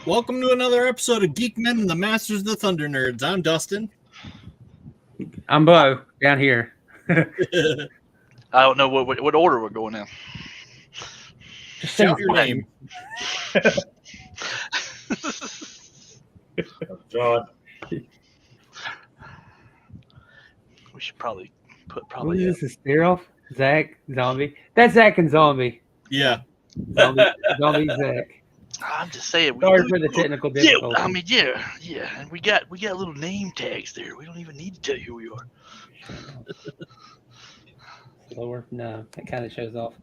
Welcome to another episode of Geek-Men and the Masters of the Thunder Nerds. I'm Dustin. I'm Bo, down here. I don't know what order we're going in. Just say Shout your fine. name. Oh, God. We should probably put What is this, a stare-off? Zach, Zombie? That's Zach and Zombie. Yeah. Zombie, Zach. I'm just saying. Sorry for the technical difficulty. Yeah, I mean, yeah, and we got little name tags there. We don't even need to tell you who we are. Slower? No, that kind of shows off.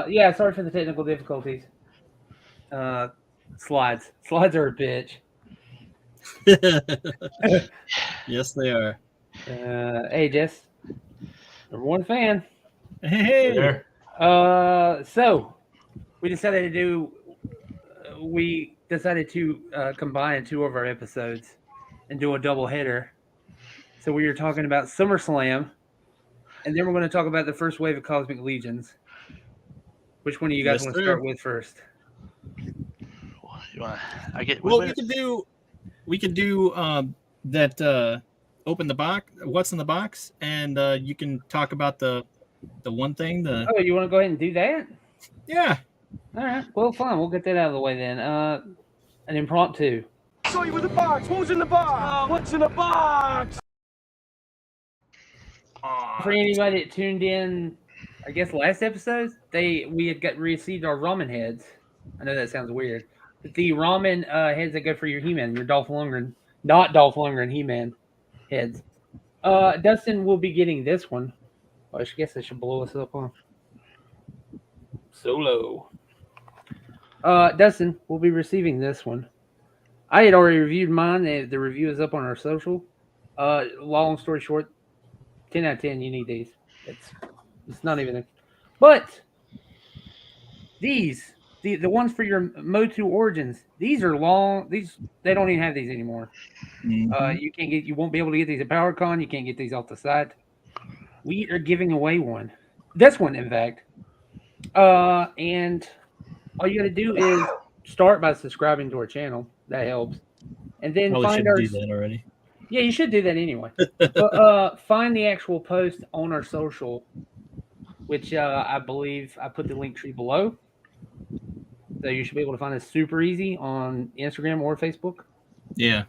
Yeah, sorry for the technical difficulties. Slides are a bitch. Yes, they are. Hey, Jess. Number one fan. Hey. There. So we decided to combine two of our episodes and do a double header. So we were talking about SummerSlam, and then we're going to talk about the first wave of Cosmic Legions. Which one of you guys want to start with first? We could do that. Open the box. What's in the box, and you can talk about the one thing. Oh, you want to go ahead and do that? Yeah. All right. Well, fine. We'll get that out of the way then. An impromptu. Show you in the box. Who's in the box? What's in the box? For anybody that tuned in, I guess last episode, we had received our ramen heads. I know that sounds weird, but the ramen heads that go for your He-Man, your Dolph Lundgren, not Dolph Lundgren, He-Man heads. Dustin will be getting this one. Oh, I guess I should blow us up on solo. Dustin will be receiving this one. I had already reviewed mine. The review is up on our social. Long story short, 10 out of 10. You need these. It's not even but these the ones for your Motu Origins. These are long. They don't even have these anymore. Mm-hmm. You won't be able to get these at PowerCon. You can't get these off the site. We are giving away one. This one, in fact. And all you got to do is start by subscribing to our channel. That helps. And then Probably find our. do that already. Yeah, you should do that anyway. But find the actual post on our social, which I believe I put the link tree below. So you should be able to find it super easy on Instagram or Facebook. Yeah.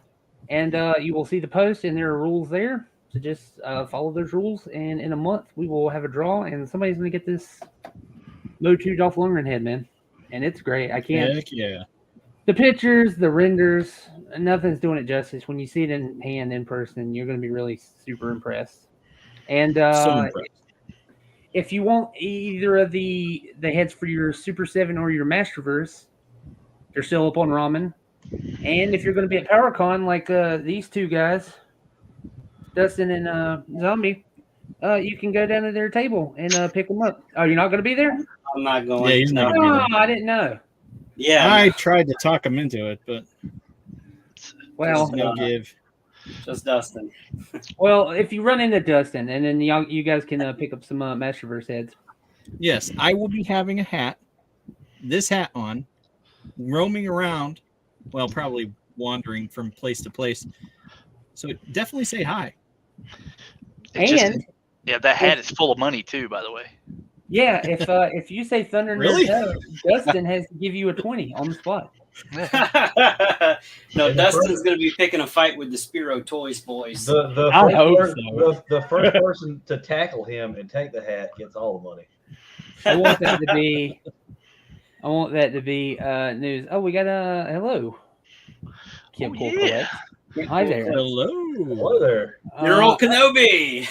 And you will see the post, and there are rules there. So just follow those rules, and in a month we will have a draw, and somebody's going to get this Motu Dolph Lundgren head, man. And it's great. I can't. Heck yeah. The pictures, the renders, nothing's doing it justice. When you see it in hand, in person, you're going to be really super impressed. And So impressed. if you want either of the heads for your Super 7 or your Masterverse, they're still up on Ramen. And if you're going to be at PowerCon like these two guys, Dustin and Zombie, you can go down to their table and pick them up. Oh, you're not going to be there? I'm not going. Yeah, he's not gonna be there. I didn't know. Yeah, I tried to talk him into it, but Well, no give. just Dustin. well, if you run into Dustin, and then you guys can pick up some Masterverse heads. Yes, I will be having a hat, this hat on, roaming around, well, probably wandering from place to place. So definitely say hi. That hat is full of money too, by the way. Yeah, if you say Thunder Really? Nerd, Dustin has to give you a 20 on the spot. No, Dustin's going to be picking a fight with the Spiro Toys boys. The first person to tackle him and take the hat gets all the money. I want that to be news. Oh, we got a hello. Kim Cole Collect. Hi there. Hello. Hello there. General Kenobi.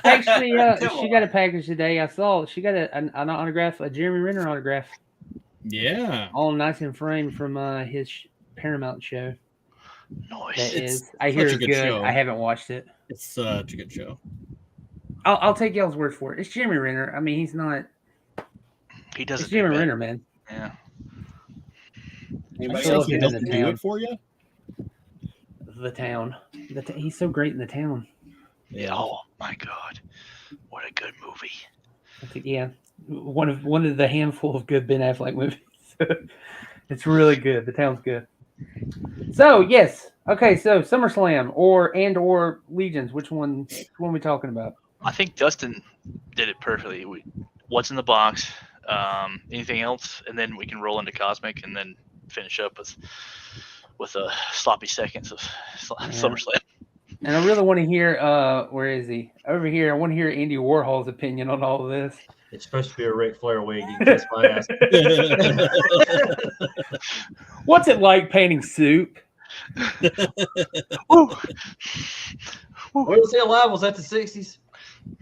Actually, she got a package today. I saw she got an autograph, a Jeremy Renner autograph. Yeah. All nice and framed from his Paramount show. Nice. That It's is, I hear such it's a good. good show. I haven't watched it. It's such a good show. I'll take y'all's word for it. It's Jeremy Renner. I mean, he's not. He doesn't. It's Jeremy Renner, man. Yeah. Anybody still else? He looking at doesn't the do town. it for you? The town. He's so great in the town. Yeah. Oh my God, what a good movie. I think, yeah, one of the handful of good Ben Affleck movies. It's really good. The town's good. So yes, okay. So SummerSlam or Legions. Which one are we talking about? I think Dustin did it perfectly. What's in the box? Anything else? And then we can roll into Cosmic and then finish up with a sloppy seconds of SummerSlam. And I really want to hear. Where is he? Over here. I want to hear Andy Warhol's opinion on all of this. It's supposed to be a Ric Flair wig. You can kiss my ass. What's it like painting soup? Woo! When was he alive? Was that the 60s?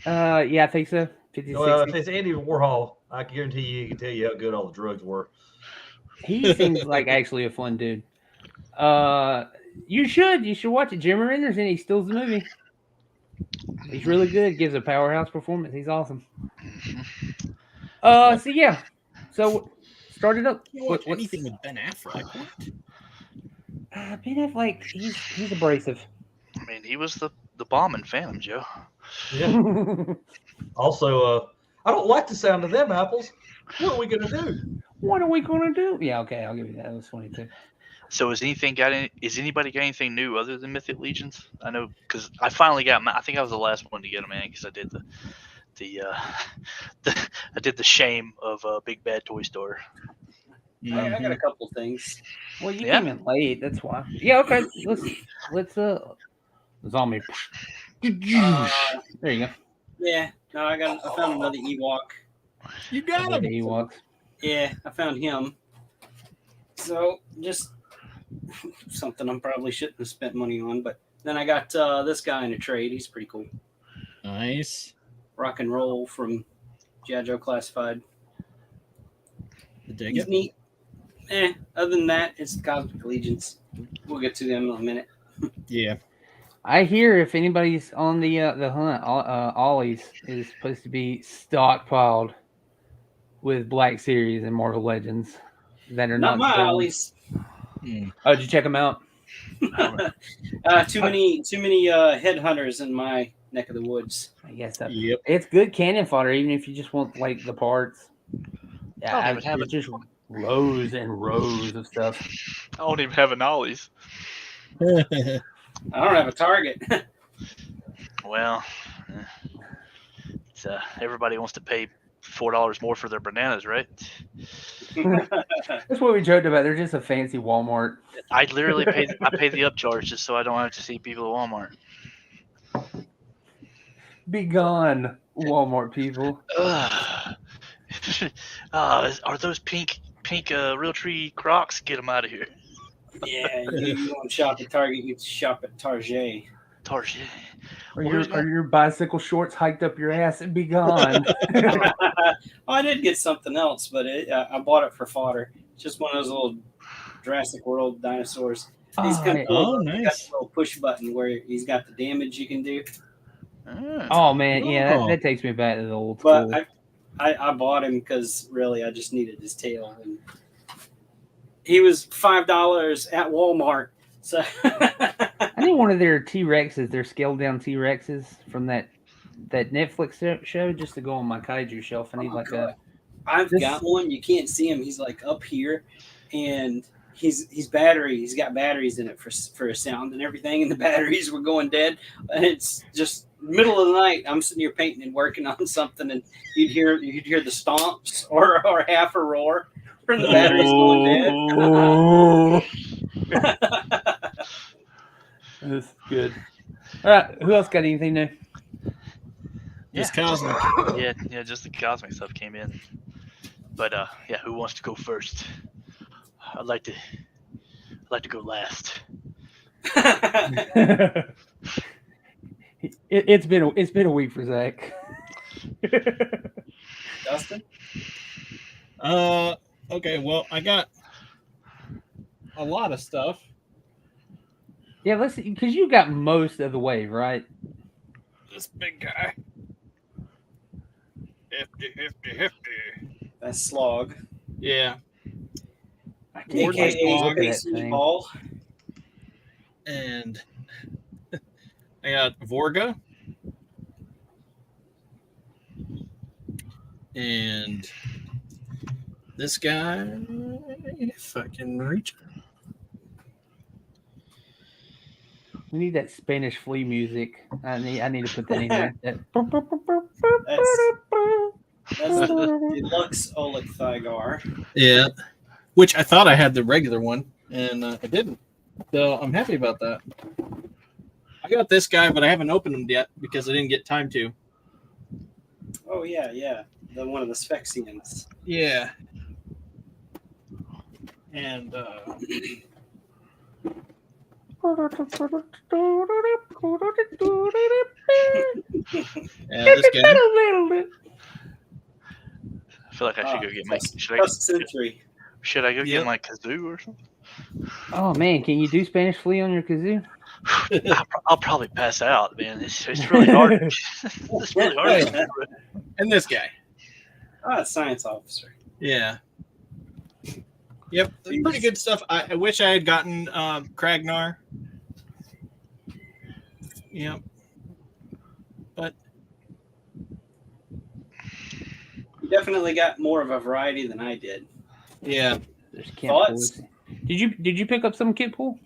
Yeah, I think so. 50s, Well, 60s. if it's Andy Warhol, I guarantee you, he can tell you how good all the drugs were. He seems like actually a fun dude. You should watch it. Jimmy Renner's in it. He steals the movie. He's really good. Gives a powerhouse performance. He's awesome. So yeah. So start it up. You watch anything with Ben Affleck? What? Ben Affleck, he's abrasive. I mean, he was the bomb in Phantom, Joe. Yeah. Also, I don't like the sound of them apples. What are we gonna do? What are we gonna do? Yeah, okay, I'll give you that. That was funny too. So is anybody got anything new other than Mythic Legions? I know because I finally got. I think I was the last one to get them in because I did I did the shame of Big Bad Toy Store. I got a couple things. Well, you came in late. That's why. Yeah, okay. Let's zombie. There you go. Yeah, no, I found another Ewok. You got him. Ewoks. Yeah, I found him. So just something I probably shouldn't have spent money on, but then I got this guy in a trade. He's pretty cool. Nice. Rock and Roll from G.I. Joe Classified. He's neat. Other than that, it's Cosmic Legions. We'll get to them in a minute. Yeah. I hear if anybody's on the hunt, Ollie's is supposed to be stockpiled with Black Series and Marvel Legends that are Not my selling. Ollie's. Oh, did you check them out? Too many headhunters in my neck of the woods. I guess Yep. it's good cannon fodder, even if you just want like the parts. Yeah, it's just rows and rows of stuff. I don't even have an Ollie's. I don't have a Target. Well, it's, everybody wants to pay $4 more for their bananas, right? That's what we joked about. They're just a fancy Walmart. I literally pay the upcharge just so I don't have to see people at Walmart. Be gone, Walmart people. Are those pink Realtree Crocs? Get them out of here. Yeah, you want to shop at Target, you shop at Target. Target. Are your bicycle shorts hiked up your ass and be gone? I did get something else, but I bought it for fodder. It's just one of those little Jurassic World dinosaurs. He's kind of cool. nice. He's got a little push button where he's got the damage you can do. Oh man, yeah, that takes me back to the old But school. I bought him because really I just needed his tail, and he was $5 at Walmart. So I need one of their T-Rexes, their scaled down T-Rexes from that Netflix show, just to go on my kaiju shelf. I need I've got one. You can't see him. He's like up here, and he's battery. He's got batteries in it for a sound and everything, and the batteries were going dead. And it's just middle of the night. I'm sitting here painting and working on something, and you'd hear the stomps or half a roar from the batteries going dead. That's good. All right, who else got anything new? Just Cosmic. Yeah, just the Cosmic stuff came in. But yeah, who wants to go first? I'd like to go last. It's been a week for Zach. Dustin? Okay, well, I got a lot of stuff. Yeah, let's see, because you got most of the wave, right? This big guy. Hefty. That's Slog. Yeah. I can't AKA look at that Base thing. Meatball. And I got Vorga. And this guy, if I can reach We need that Spanish flea music. I need to put that in there. That... That's the deluxe Oleg Thygar. Yeah, which I thought I had the regular one, and I didn't. So I'm happy about that. I got this guy, but I haven't opened him yet because I didn't get time to. Oh yeah, the one of the Sphexians. Yeah. And this guy. I feel like I should go get my. Should I go get my kazoo or something? Oh man, can you do Spanish flea on your kazoo? I'll probably pass out, man. It's really hard. It's really hard. And this guy. Science officer. Yeah. Yep, pretty good stuff. I wish I had gotten Kragnar. Yep. But you definitely got more of a variety than I did. Yeah. There's Thoughts? Did you pick up some kit pool?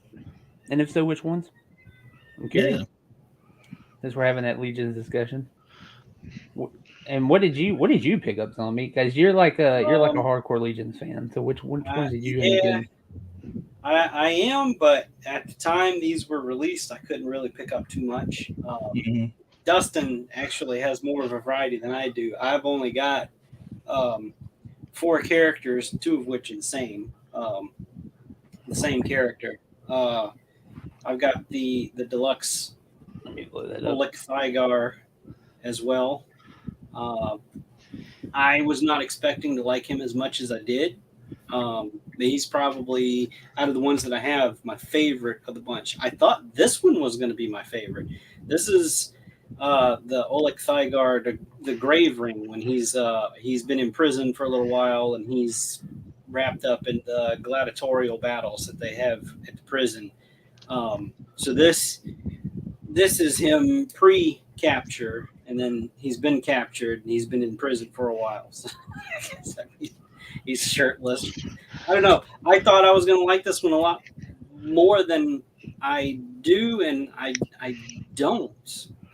And if so, which ones? I'm curious. Since we're having that Legions discussion. And what did you pick up, Zombie? Because you're like a hardcore Legions fan. So which ones did you end up getting? I am, but at the time these were released, I couldn't really pick up too much. Dustin actually has more of a variety than I do. I've only got 4 characters, 2 of which are the same character. I've got the deluxe Oleg Thygar as well. I was not expecting to like him as much as I did. He's probably, out of the ones that I have, my favorite of the bunch. I thought this one was going to be my favorite. This is the Oleg Thygar, the Grave Ring, when he's been in prison for a little while and he's wrapped up in the gladiatorial battles that they have at the prison. So this is him pre-capture, and then he's been captured and he's been in prison for a while. So he's shirtless. I don't know. I thought I was going to like this one a lot more than I do, and I don't.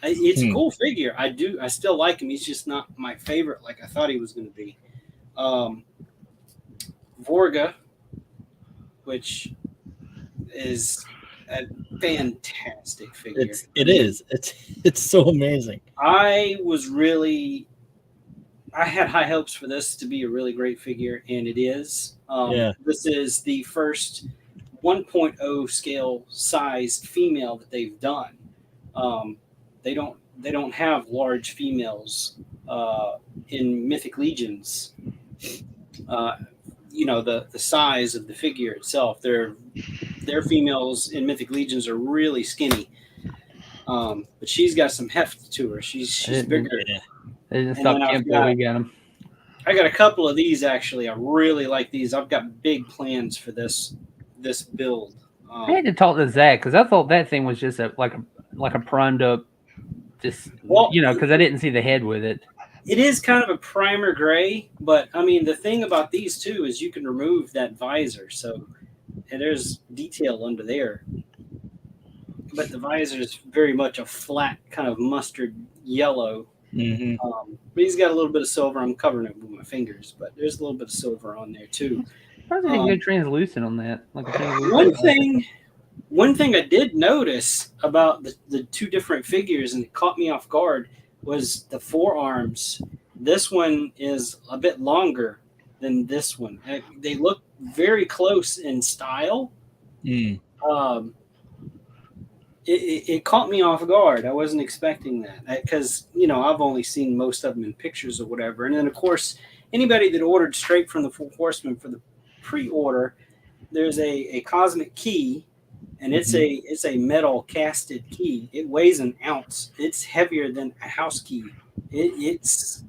It's a cool figure. I still like him. He's just not my favorite like I thought he was going to be. Vorga, which is a fantastic figure. It is. It's so amazing. I had high hopes for this to be a really great figure, and it is. This is the first 1.0 scale sized female that they've done. They don't have large females in Mythic Legions. The size of the figure itself. Their females in Mythic Legions are really skinny. But she's got some heft to her. She's bigger. They didn't stop camping till we got them. I got a couple of these actually. I really like these. I've got big plans for this build. I had to talk to Zach because I thought that thing was just like a primed up, because I didn't see the head with it. It is kind of a primer gray, but I mean the thing about these too is you can remove that visor, so there's detail under there. But the visor is very much a flat kind of mustard yellow. Mm-hmm. But he's got a little bit of silver. I'm covering it with my fingers, but there's a little bit of silver on there too. Why did it go translucent on that? One thing I did notice about the 2 different figures, and it caught me off guard, was the forearms. This one is a bit longer than this one. They look very close in style. It caught me off guard. I wasn't expecting that because, I've only seen most of them in pictures or whatever. And then, of course, anybody that ordered straight from the Four Horsemen for the pre-order, there's a cosmic key, and it's a metal casted key. It weighs an ounce. It's heavier than a house key. It's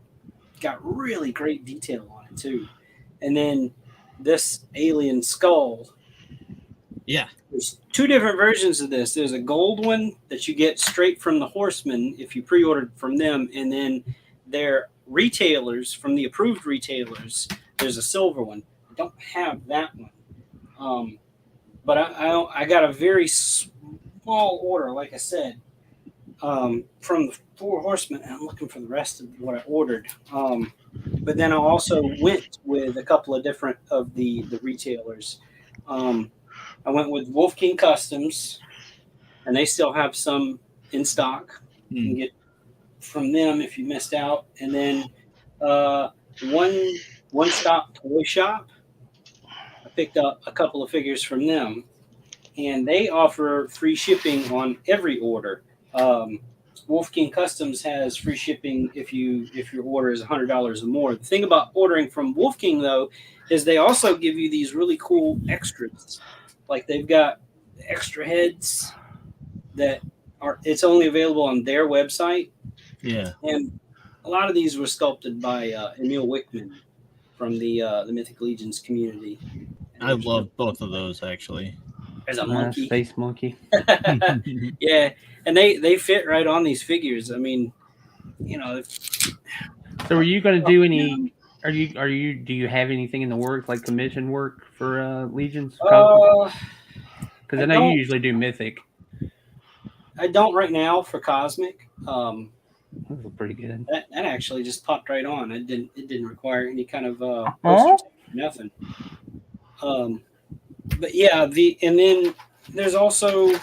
got really great detail on it, too. And then this alien skull. Yeah. There's 2 different versions of this. There's a gold one that you get straight from the Horsemen if you pre-ordered from them, and then their retailers, from the approved retailers, there's a silver one. I don't have that one. But I got a very small order, like I said, from the Four Horsemen, and I'm looking for the rest of what I ordered. But then I also went with a couple of different of the retailers. I went with Wolf King Customs, and they still have some in stock. You can get from them if you missed out. And then One Stop Toy Shop. I picked up a couple of figures from them, and they offer free shipping on every order. Wolf King Customs has free shipping if your order is $100 or more. The thing about ordering from Wolf King though is they also give you these really cool extras. Like they've got extra heads that it's only available on their website. Yeah. And a lot of these were sculpted by Emil Wickman from the Mythic Legions community. I love both of those actually. There's a monkey. Space monkey. Yeah, and they fit right on these figures. I mean, you know. So, are you going to do any? Do you have anything in the works, like commission work for Legions? Because I know you usually do Mythic. I don't right now for Cosmic. Those are pretty good. That actually just popped right on. It didn't require any kind of nothing. But yeah, and then there's also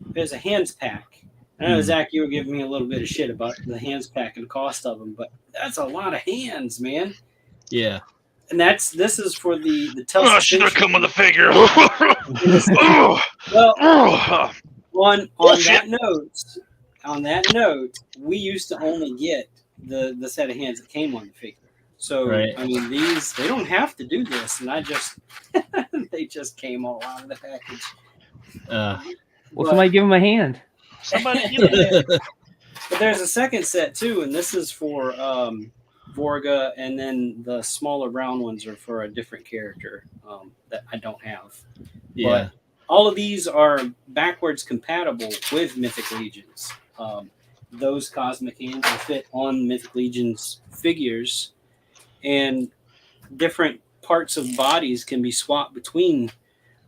there's a hands pack. I know Zach, you were giving me a little bit of shit about the hands pack and the cost of them, but that's a lot of hands, man. Yeah. And this is for the Tell. I should have come with a figure. Well, on that note, we used to only get the set of hands that came on the figure. So right. I mean, they don't have to do this, and they just came all out of the package. Somebody give them a hand. Somebody give them. But there's a second set too, and this is for Vorga, and then the smaller brown ones are for a different character that I don't have. Yeah. But all of these are backwards compatible with Mythic Legions. Those cosmic hands will fit on Mythic Legions figures, and different parts of bodies can be swapped between.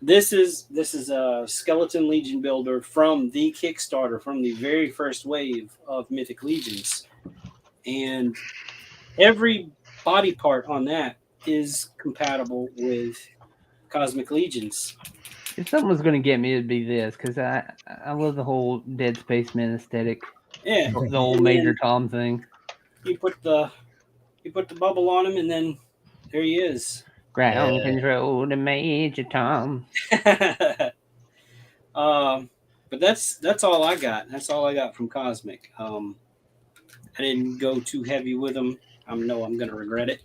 This is a Skeleton Legion builder from the Kickstarter, from the very first wave of Mythic Legions, and every body part on that is compatible with Cosmic Legions. If something was going to get me, it'd be this, because I love the whole Dead Spaceman aesthetic. Yeah, the old Major Tom thing. You put the bubble on him, and then there he is. Ground control to Major Tom. But that's all I got. That's all I got from Cosmic. I didn't go too heavy with them. I know I'm going to regret it.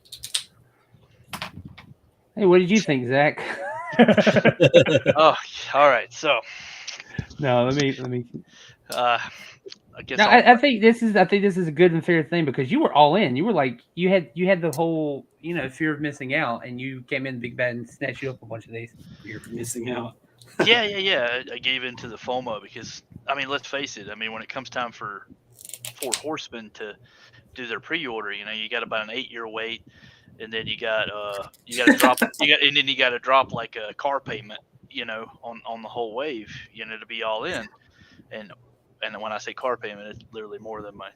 Hey, what did you think, Zach? Oh, all right. So, no, let me. I guess I think this is a good and fair thing, because you were all in. You were like you had the whole fear of missing out, and you came in big bad and snatched you up a bunch of these. Fear of missing out. Yeah. I gave in to the FOMO because I mean, let's face it. I mean, when it comes time for Four Horsemen to do their pre-order, you got about an 8-year wait, and then you got to drop like a car payment, on the whole wave, to be all in, and when I say car payment, it's literally more than my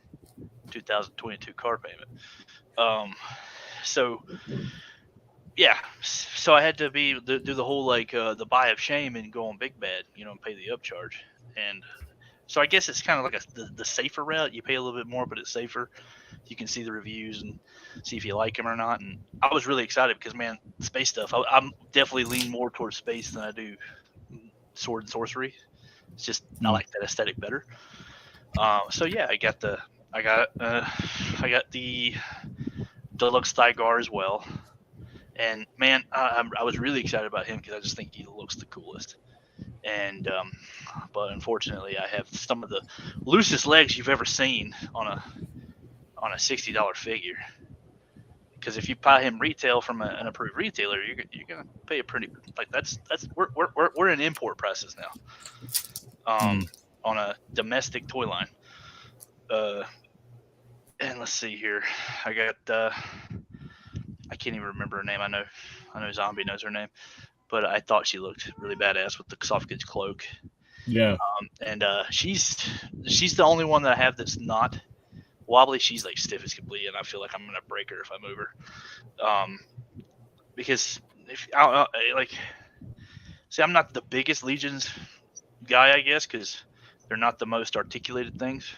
2022 car payment. So I had to do the whole the buy of shame and go on Big Bad, and pay the upcharge, and so I guess it's kind of like the safer route. You pay a little bit more, but it's safer. You can see the reviews and see if you like them or not. And I was really excited because, man, space stuff. I'm definitely lean more towards space than I do sword and sorcery. It's just I like that aesthetic better. So yeah, I got the deluxe Thygar as well. And man, I was really excited about him because I just think he looks the coolest. And but unfortunately, I have some of the loosest legs you've ever seen on a $60 figure. Because if you buy him retail from an approved retailer, you're gonna pay a pretty we're in import prices now. On a domestic toy line. And let's see here. I got I can't even remember her name. I know Zombie knows her name. but I thought she looked really badass with the soft goods cloak. Yeah. And she's the only one that I have that's not wobbly. She's like stiff as can be, and I feel like I'm gonna break her if I move her. Because if see, I'm not the biggest Legions guy, I guess, because they're not the most articulated things.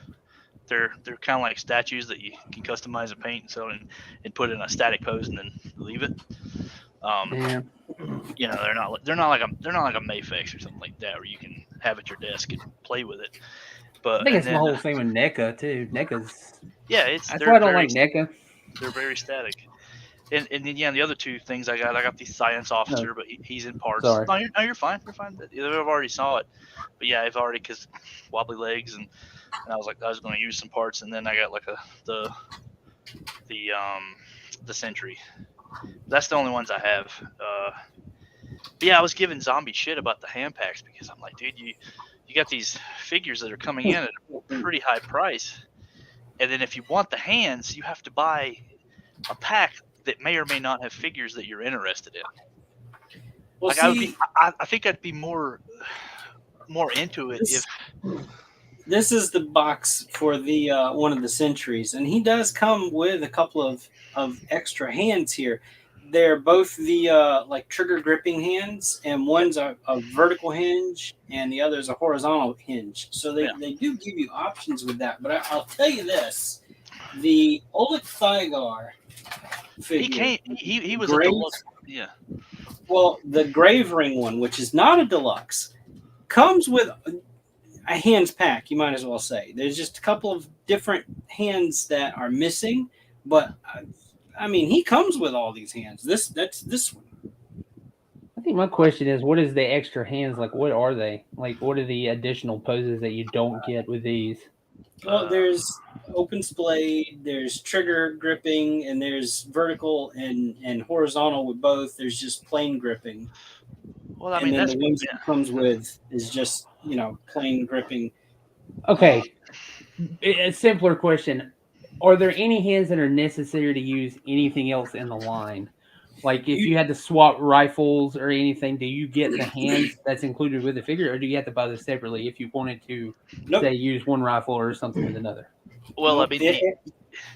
They're kind of like statues that you can customize and paint and so and put in a static pose and then leave it. Yeah. You know, they're not like a Mayfix or something like that where you can have at your desk and play with it. But I think it's the whole thing with NECA too. NECA's that's why I don't like NECA. They're very static. And then the other two things I got the science officer, but he's in parts. Sorry. No, you're fine. You're fine. I've already saw it, but yeah, I've already because wobbly legs and I was like I was going to use some parts, and then I got like the Sentry. That's the only ones I have. But yeah, I was giving zombie shit about the hand packs because I'm like, dude, you got these figures that are coming in at a pretty high price, and then if you want the hands, you have to buy a pack that may or may not have figures that you're interested in. Well, like I think I'd be more into it if this is the box for the one of the Sentries, and he does come with a couple of extra hands here. They're both the like trigger gripping hands, and one's a vertical hinge, and the other's a horizontal hinge. So they do give you options with that. But I'll tell you this: the Oleg Thygar figure, he was a deluxe. Yeah. Well, the Grave Ring one, which is not a deluxe, comes with a hands pack. You might as well say there's just a couple of different hands that are missing, but I mean he comes with all these hands. That's this one. I think my question is, what is the extra hands like? What are they like? What are the additional poses that you don't get with these? Well, there's open splay, there's trigger gripping, and there's vertical and horizontal with both. There's just plain gripping. Well, I mean, that's the ones it comes with is just plain gripping. Okay, a simpler question: are there any hands that are necessary to use anything else in the line? Like if you had to swap rifles or anything, do you get the hands that's included with the figure, or do you have to buy this separately if you wanted to say use one rifle or something with another? Well, I mean,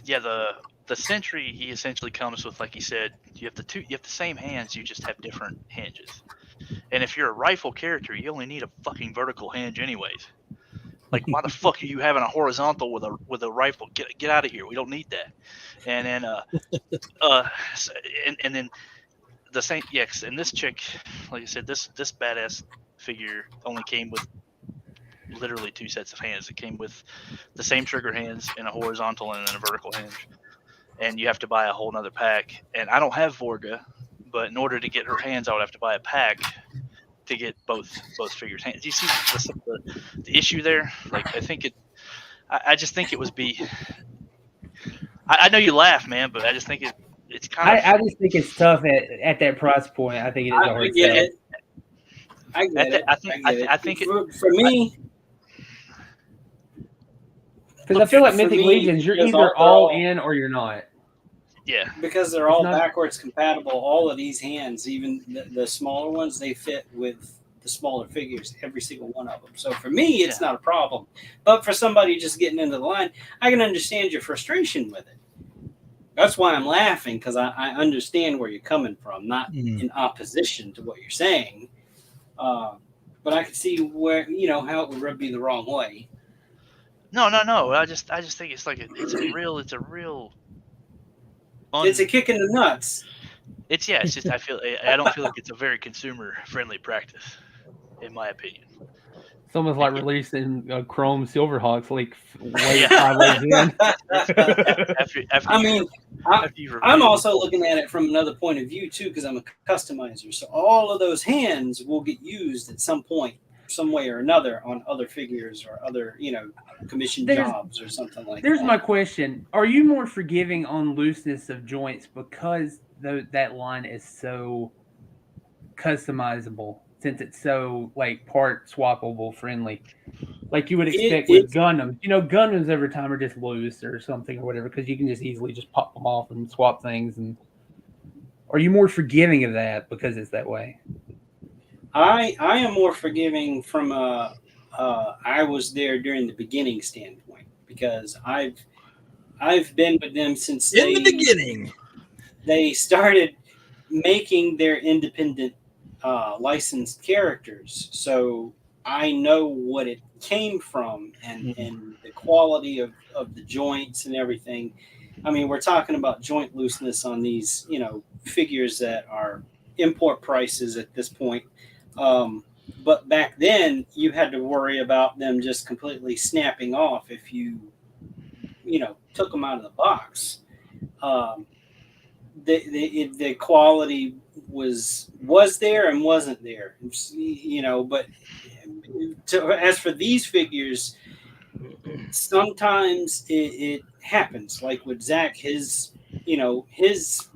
the Sentry, he essentially comes with, like he said, you have the same hands, you just have different hinges. And if you're a rifle character, you only need a fucking vertical hinge anyways. Like, why the fuck are you having a horizontal with a rifle? Get out of here. We don't need that. And then and then the same and this chick, like I said, this badass figure only came with literally two sets of hands. It came with the same trigger hands and a horizontal and then a vertical hinge. And you have to buy a whole nother pack. And I don't have Vorga, but in order to get her hands, I would have to buy a pack to get both figures' hands. Do you see the issue there? Like, I just think it was I know you laugh, man, but I just think it's kind of. I just think it's tough at that price point. I think it is a hard sell. I get it. I think for me. Because I feel like Mythic Legions, you're either all in or you're not. Yeah. Because they're all backwards compatible. All of these hands, even the smaller ones, they fit with the smaller figures, every single one of them. So for me, it's not a problem. But for somebody just getting into the line, I can understand your frustration with it. That's why I'm laughing, because I understand where you're coming from, not in opposition to what you're saying. But I can see where, how it would rub you the wrong way. No. I just think it's like it's a real. It's a kick in the nuts. It's just I don't feel like it's a very consumer friendly practice, in my opinion. It's almost like releasing Chrome Silverhawks like way 5 ways in. I'm also looking at it from another point of view too, because I'm a customizer. So all of those hands will get used at some point, some way or another, on other figures or other, commission jobs or something like that. There's my question: are you more forgiving on looseness of joints because that line is so customizable, since it's so like part swappable friendly, like you would expect with Gundams? Gundams every time are just loose or something or whatever, because you can just easily just pop them off and swap things. And are you more forgiving of that because it's that way? I am more forgiving from a I was there during the beginning standpoint because I've been with them since In the beginning. they started making their independent licensed characters. So I know what it came from and the quality of the joints and everything. I mean, we're talking about joint looseness on these, figures that are import prices at this point. But back then, you had to worry about them just completely snapping off if you took them out of the box. Um, the quality was there and wasn't there, but as for these figures, sometimes it happens, like with Zach. His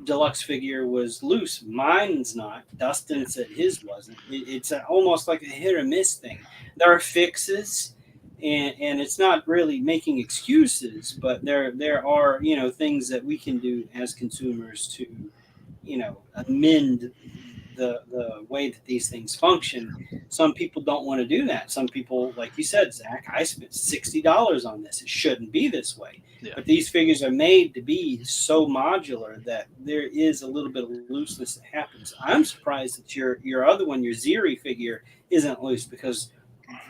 deluxe figure was loose, mine's not. Dustin said his wasn't. It's almost like a hit or miss thing. There are fixes, and it's not really making excuses, but there are things that we can do as consumers to amend the way that these things function. Some people don't want to do that. Some people, like you said, Zach, I spent $60 on this. It shouldn't be this way. Yeah. But these figures are made to be so modular that there is a little bit of looseness that happens. I'm surprised that your other one, your Ziri figure, isn't loose, because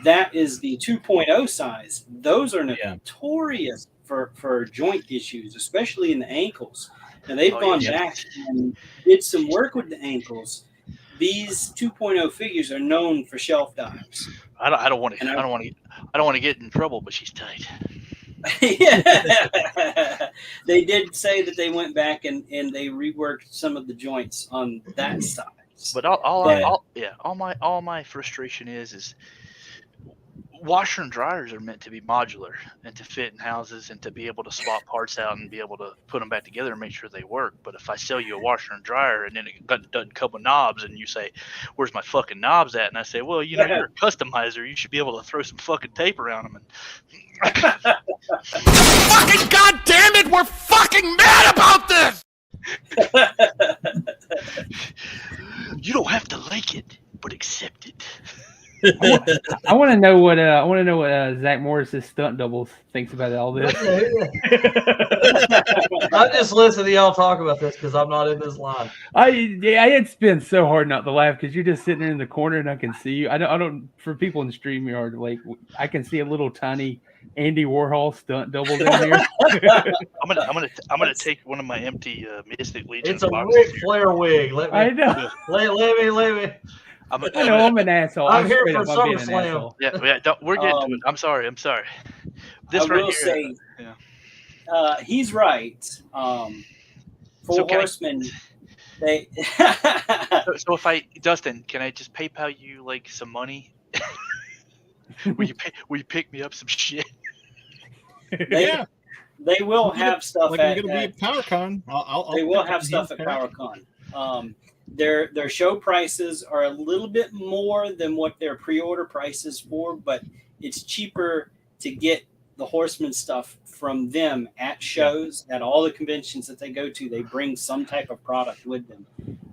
that is the 2.0 size. Those are notorious for joint issues, especially in the ankles. And they've gone back and did some work with the ankles. These 2.0 figures are known for shelf dives. I don't want to get in trouble, but she's tight. They did say that they went back and they reworked some of the joints on that side. But all my frustration is washer and dryers are meant to be modular and to fit in houses and to be able to swap parts out and be able to put them back together and make sure they work. But if I sell you a washer and dryer and then it doesn't come with knobs, and you say, "Where's my fucking knobs at?" and I say, "Well, you're a customizer. You should be able to throw some fucking tape around them." And Fucking goddamn it, we're fucking mad about this! You don't have to like it, but accept it. I want to know what Zach Morris's stunt doubles thinks about all this. I just listen to y'all talk about this because I'm not in this line. It's been so hard not to laugh because you're just sitting there in the corner and I can see you. I don't. For people in StreamYard, like I can see a little tiny Andy Warhol stunt double down here. I'm gonna take one of my empty Mystic Legion. It's a boxes Ric here. Flair wig. I know. Let me. I know I'm an asshole. I'm here straight for up, I'm being an SummerSlam. asshole. Yeah. We're getting to it. I'm sorry. This I right will here. say, yeah. he's right. Full Horsemen. They. So Dustin, can I just PayPal you like some money? Will you pick me up some shit? They will have stuff like at. I'm gonna be at PowerCon. I'll they will have stuff at PowerCon. Their show prices are a little bit more than what their pre-order price is for, but it's cheaper to get the Horseman stuff from them at shows. At all the conventions that they go to, they bring some type of product with them,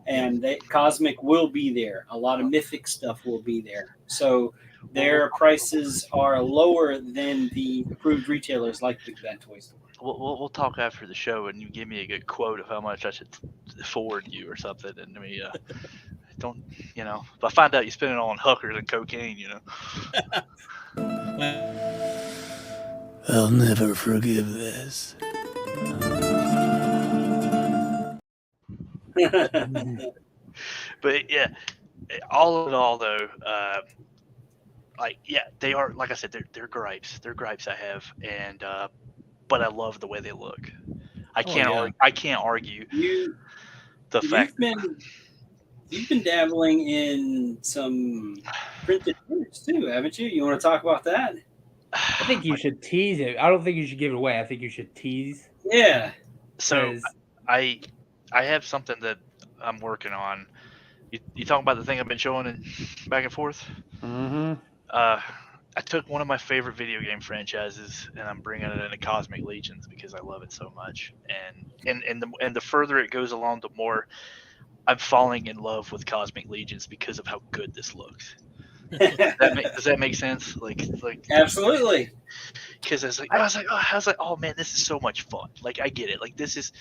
and Cosmic will be there. A lot of Mythic stuff will be there, so their prices are lower than the approved retailers like Big Bad Toy Store. We'll talk after the show, and you give me a good quote of how much I should forward you or something. And don't, if I find out you spend it all on hookers and cocaine, I'll never forgive this. But yeah, all in all though, they are, like I said, they're gripes. They're gripes I have, and but I love the way they look. I can't argue the fact. You've been dabbling in some printed figures too, haven't you? You want to talk about that? I think you should tease it. I don't think you should give it away. I think you should tease. Yeah. So I have something that I'm working on. You talking about the thing I've been showing it back and forth? Mm-hmm. I took one of my favorite video game franchises and I'm bringing it into Cosmic Legions because I love it so much. And the further it goes along, the more I'm falling in love with Cosmic Legions because of how good this looks. Does that make sense? Like Absolutely. Because I was like, oh man, this is so much fun. Like I get it. Like this is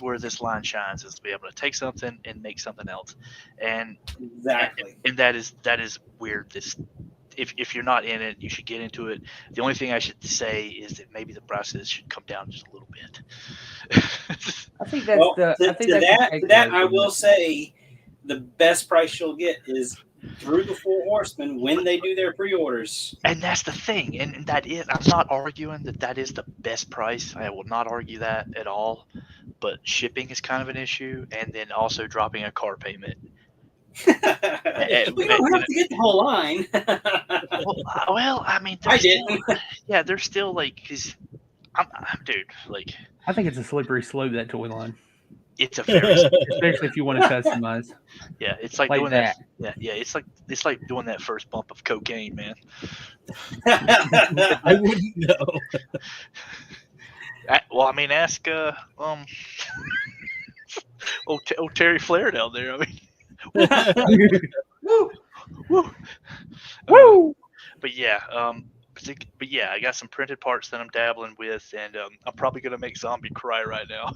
where this line shines, is to be able to take something and make something else, and Exactly. and that is weird. This if you're not in it, you should get into it. The only thing I should say is that maybe the prices should come down just a little bit. I think that's Well, the. I think to that I will say, the best price you'll get is through the Four Horsemen when they do their pre-orders. And that's the thing, and that is, I'm not arguing that is the best price. I will not argue that at all. But shipping is kind of an issue, and then also dropping a car payment. We don't have to get the whole line. well, I mean, I didn't. Yeah, they're still like, because dude, like, I think it's a slippery slope, that toy line. it's a very, Especially if you want to customize. yeah, it's like doing that. Yeah, it's like doing that first bump of cocaine, man. I wouldn't know. Well, I mean, ask old Terry Flair down there. I mean, woo, woo, woo. But yeah, I got some printed parts that I'm dabbling with, and I'm probably gonna make Zombie cry right now.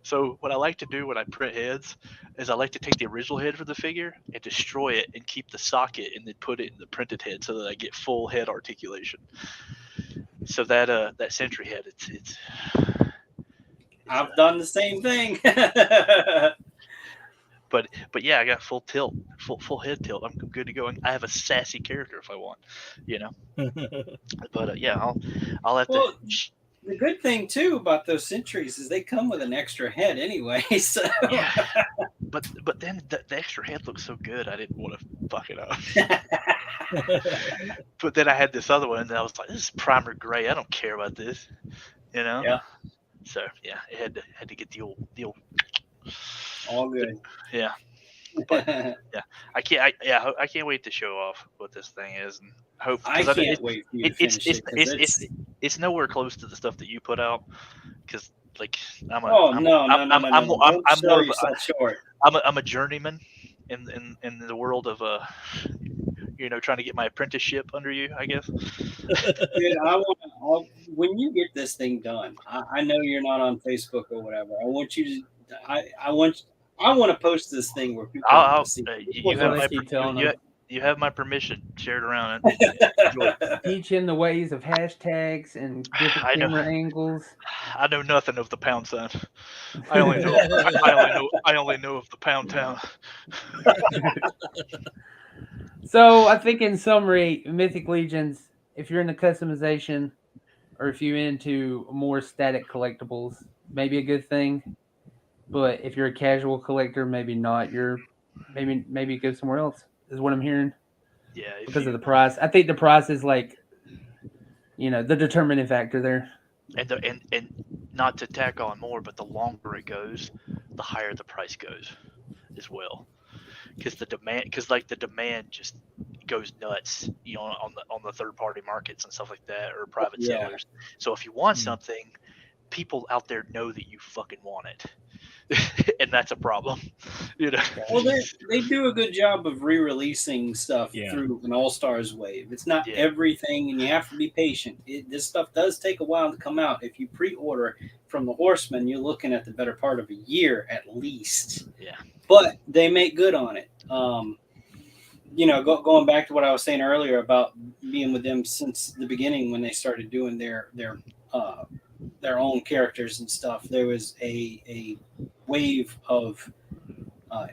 So what I like to do when I print heads is I like to take the original head for the figure and destroy it and keep the socket and then put it in the printed head so that I get full head articulation. So that Sentry head, it's I've done the same thing. But yeah, I got full tilt, full head tilt. I'm good to go. And I have a sassy character if I want, you know. But yeah, I'll have to. The good thing too about those Sentries is they come with an extra head anyway. So yeah. But then the extra head looks so good, I didn't want to fuck it up. But then I had this other one, and I was like, "This is primer gray. I don't care about this," you know. Yeah. So yeah, it had to get the old. All good. Yeah. But yeah, I can't wait to show off what this thing is, and hope. I can't wait for you to finish it. It's nowhere close to the stuff that you put out, because like I'm a journeyman in the world of trying to get my apprenticeship under you, I guess. Dude, when you get this thing done, I know you're not on Facebook or whatever. I want you to. I want to post this thing where people can see. You have my permission. Share it around. Teach him the ways of hashtags and different camera angles. I know nothing of the pound sign. I only know of the pound town. So I think in summary, Mythic Legions, if you're into customization or if you're into more static collectibles, maybe a good thing. But if you're a casual collector, maybe not. Maybe go somewhere else, is what I'm hearing. Yeah. Because of the price. I think the price is like, the determining factor there. And not to tack on more, but the longer it goes, the higher the price goes as well. Because the demand just goes nuts, on the third party markets and stuff like that, or private sellers. So if you want something, people out there know that you fucking want it. And that's a problem, Well, they do a good job of re-releasing stuff through an All-Stars wave. It's not everything, and you have to be patient. This stuff does take a while to come out. If you pre-order from the Horsemen, you're looking at the better part of a year at least. Yeah. But they make good on it. Going back to what I was saying earlier about being with them since the beginning when they started doing their own characters and stuff. There was a wave of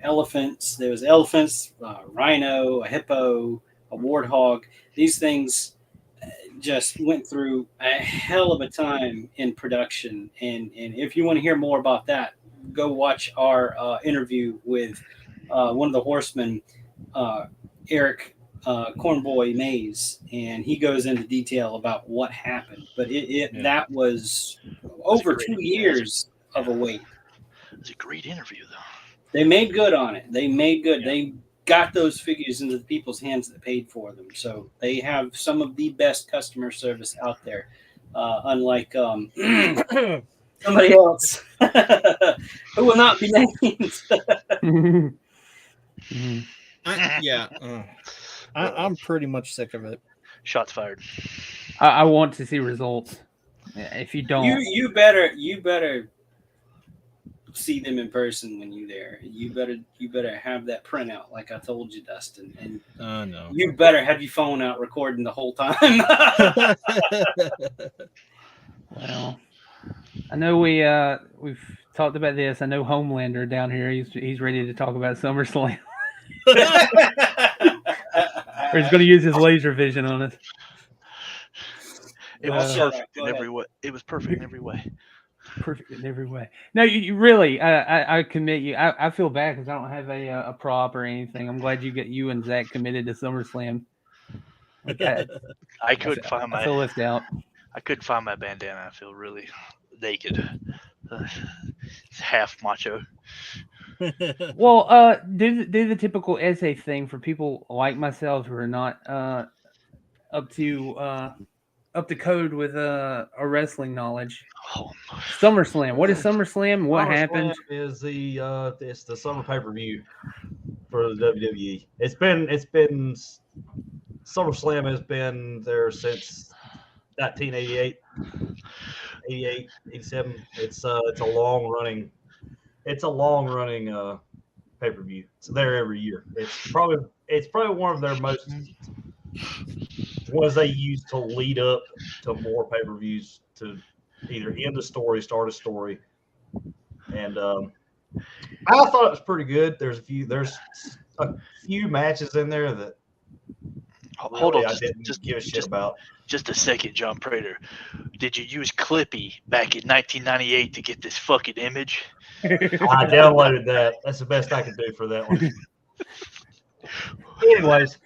elephants. There was elephants, rhino, a hippo, a warthog. These things just went through a hell of a time in production. And if you want to hear more about that, go watch our interview with one of the Horsemen, Eric Cornboy Mays, and he goes into detail about what happened. But that was over 2 years of a wait. It was a great interview, though. They made good on it. They made good. They got those figures into the people's hands that paid for them. So they have some of the best customer service out there. Unlike Somebody else who will not be named. I'm pretty much sick of it. Shots fired. I want to see results. If you don't, You better see them in person when you're there. You better have that printout, like I told you, Dustin, and No. you better have your phone out recording the whole time. well, I know we've talked about this. I know Homelander down here. He's ready to talk about SummerSlam. Or he's going to use his laser vision on us. It was Shut perfect up. in every way. It was perfect in every way. Perfect in every way. No, you really. I commit you. I feel bad because I don't have a prop or anything. I'm glad you and Zach committed to SummerSlam. Like I couldn't find I feel left out. I couldn't find my bandana. I feel really naked. Half macho. Well, do the typical essay thing for people like myself who are not up to code with a wrestling knowledge. Oh, SummerSlam. What is SummerSlam? What happened? Is it's the summer pay-per-view for the WWE. It's been SummerSlam has been there since 1988, 88, 87. It's a long running pay-per-view. It's there every year. It's probably one of their most ones they use to lead up to more pay-per-views to either end a story, start a story. And I thought it was pretty good. There's a few matches in there that hold on, I didn't give a shit about. Just a second, John Prater. Did you use Clippy back in 1998 to get this fucking image? I downloaded that. That's the best I could do for that one. Anyways,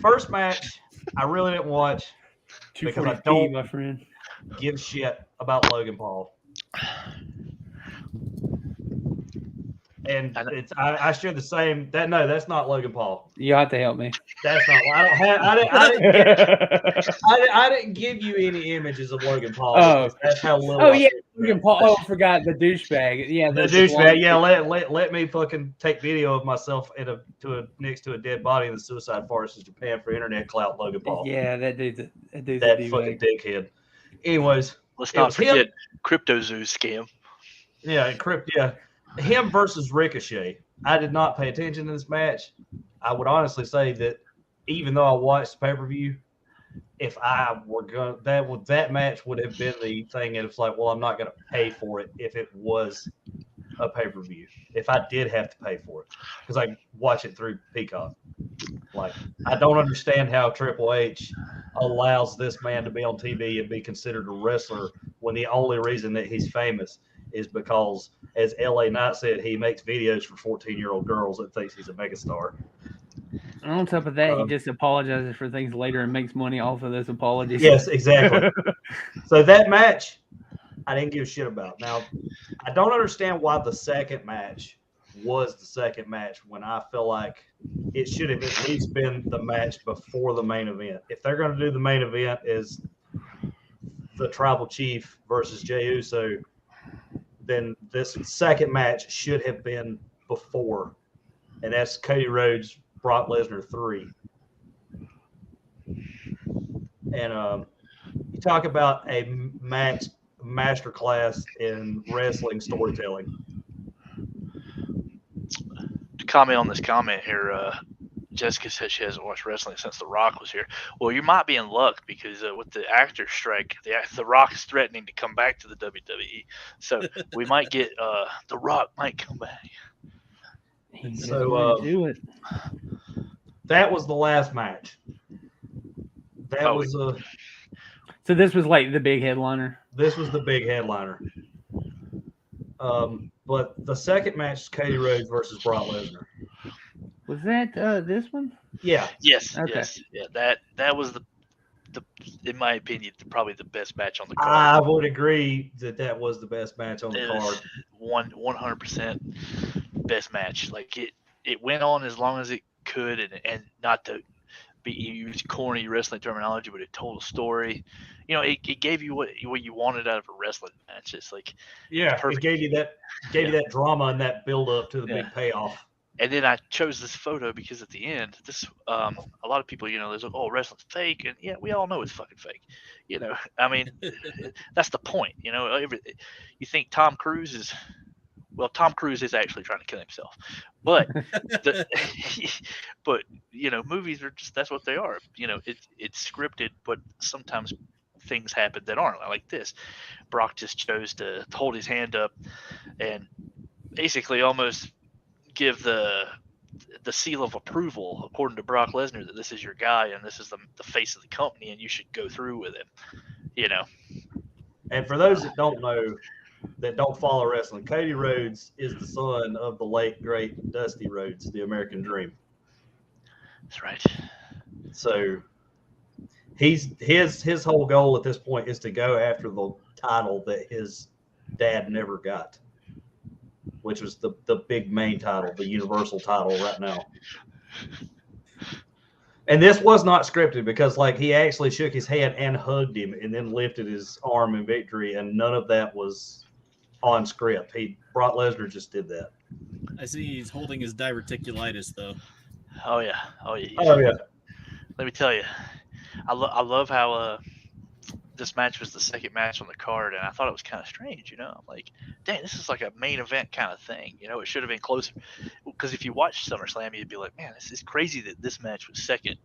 first match I really didn't watch because I don't my friend. give a shit about Logan Paul. And I share the same. No, that's not Logan Paul. You have to help me. That's not. I didn't give you any images of Logan Paul. Oh. That's how little. Oh yeah, Logan Paul. Oh, I forgot the douchebag. Yeah, the douchebag. Yeah, let me fucking take video of myself next to a dead body in the suicide forest in Japan for internet clout. Logan Paul. Yeah, that dude's that fucking dickhead. Anyways, let's not forget CryptoZoo scam. Yeah, him versus Ricochet. I did not pay attention to this match. I would honestly say that even though I watched the pay-per-view, if I were going that match would have been the thing, and it's like, well, I'm not going to pay for it if it was a pay-per-view. If I did have to pay for it, because I watch it through Peacock. Like, I don't understand how Triple H allows this man to be on TV and be considered a wrestler when the only reason that he's famous is because, as LA Knight said, he makes videos for 14-year-old girls that thinks he's a megastar. And on top of that, he just apologizes for things later and makes money off of those apologies. Yes, exactly. So that match, I didn't give a shit about. Now, I don't understand why the second match was the second match when I feel like it should have at least been the match before the main event. If they're going to do the main event is the Tribal Chief versus Jey Uso, then this second match should have been before, and that's Cody Rhodes, Brock Lesnar 3. And you talk about a masterclass in wrestling storytelling. To comment on this comment here, Jessica says she hasn't watched wrestling since The Rock was here. Well, you might be in luck because with the actor strike, The Rock is threatening to come back to the WWE. So we might get The Rock might come back. So do it. That was the last match. That was So this was like the big headliner. This was the big headliner. But the second match is Cody Rhodes versus Brock Lesnar. Was that this one? Yeah. Yes. Okay. Yes. Yeah. That was the in my opinion probably the best match on the card. I would agree that was the best match on the card. 100% best match. Like it went on as long as it could, and not to use corny wrestling terminology, but it told a story. You know, it gave you what you wanted out of a wrestling match. It's like it gave you that you that drama and that build up to the big payoff. And then I chose this photo because at the end, this a lot of people, there's like, oh, wrestling's fake, and yeah, we all know it's fucking fake. I mean, that's the point. You think Tom Cruise is. Well, Tom Cruise is actually trying to kill himself, but movies are that's what they are. It's scripted, but sometimes things happen that aren't like this. Brock just chose to hold his hand up and basically almost give the seal of approval, according to Brock Lesnar, that this is your guy and this is the face of the company and you should go through with him. And for those that don't know, that don't follow wrestling, Cody Rhodes is the son of the late great Dusty Rhodes, the American Dream. That's right. So his whole goal at this point is to go after the title that his dad never got, which was the big main title, the Universal title right now. And this was not scripted because, he actually shook his hand and hugged him and then lifted his arm in victory, and none of that was on script. Brock Lesnar just did that. I see he's holding his diverticulitis, though. Oh, yeah. Let me tell you, I love how this match was the second match on the card, and I thought it was kind of strange, I'm like, dang, this is like a main event kind of thing, it should have been closer, because if you watch SummerSlam, you'd be like, man, this is crazy that this match was second,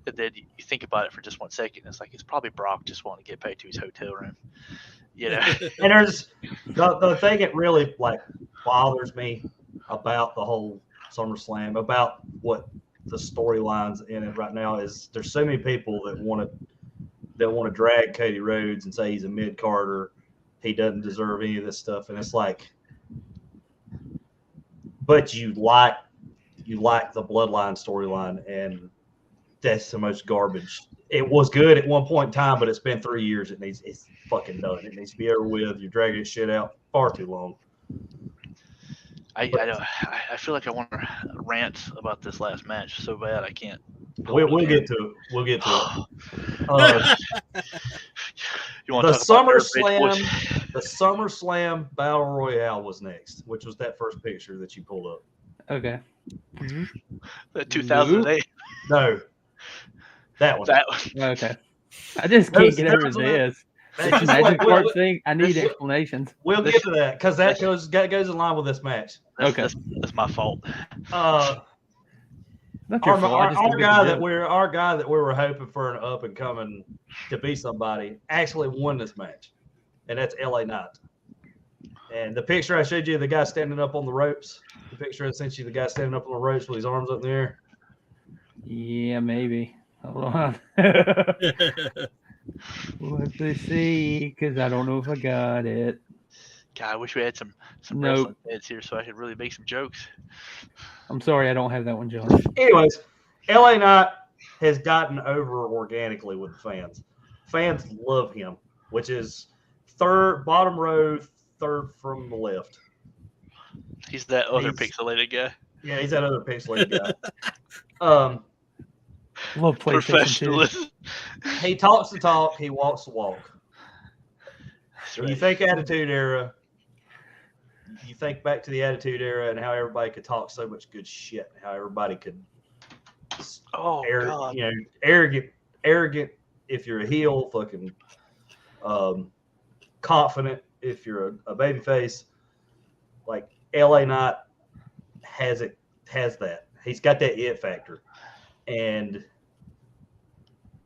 and then you think about it for just 1 second, it's like, it's probably Brock just wanting to get back to his hotel room, And there's the thing that really, bothers me about the whole SummerSlam, about what the storylines in it right now is, there's so many people that want to drag Cody Rhodes and say he's a mid-carder, he doesn't deserve any of this stuff, and it's like, but you like the Bloodline storyline, and that's the most garbage. It was good at one point in time, but it's been 3 years. It's fucking done. It needs to be over with. You're dragging this shit out far too long. I know. I feel like I want to rant about this last match so bad I can't. We'll get to it. We'll get to it. You want the to talk SummerSlam? The SummerSlam Battle Royale was next, which was that first picture that you pulled up. Okay. The 2008. No, that one. Okay. I just can't get over this. That's magic part thing. I need explanations. We'll get to that because that goes in line with this match. That's my fault. Our guy that we were hoping for an up and coming to be somebody actually won this match, and that's LA Knight. And the picture I showed you, the guy standing up on the ropes. The picture I sent you, the guy standing up on the ropes with his arms up in the air. Yeah, maybe. Hold on. Let's see, because I don't know if I got it. God, I wish we had some wrestling heads here so I could really make some jokes. I'm sorry, I don't have that one, John. Anyways, LA Knight has gotten over organically with the fans. Fans love him, which is bottom row, third from the left. He's that other pixelated guy. Yeah, he's that other pixelated guy. Love PlayStation 2. He talks the talk, he walks the walk. When you think Attitude Era, you think back to the Attitude Era and how everybody could talk so much good shit, how everybody could arrogant if you're a heel, fucking confident if you're a babyface. Like LA Knight has that. He's got that it factor. And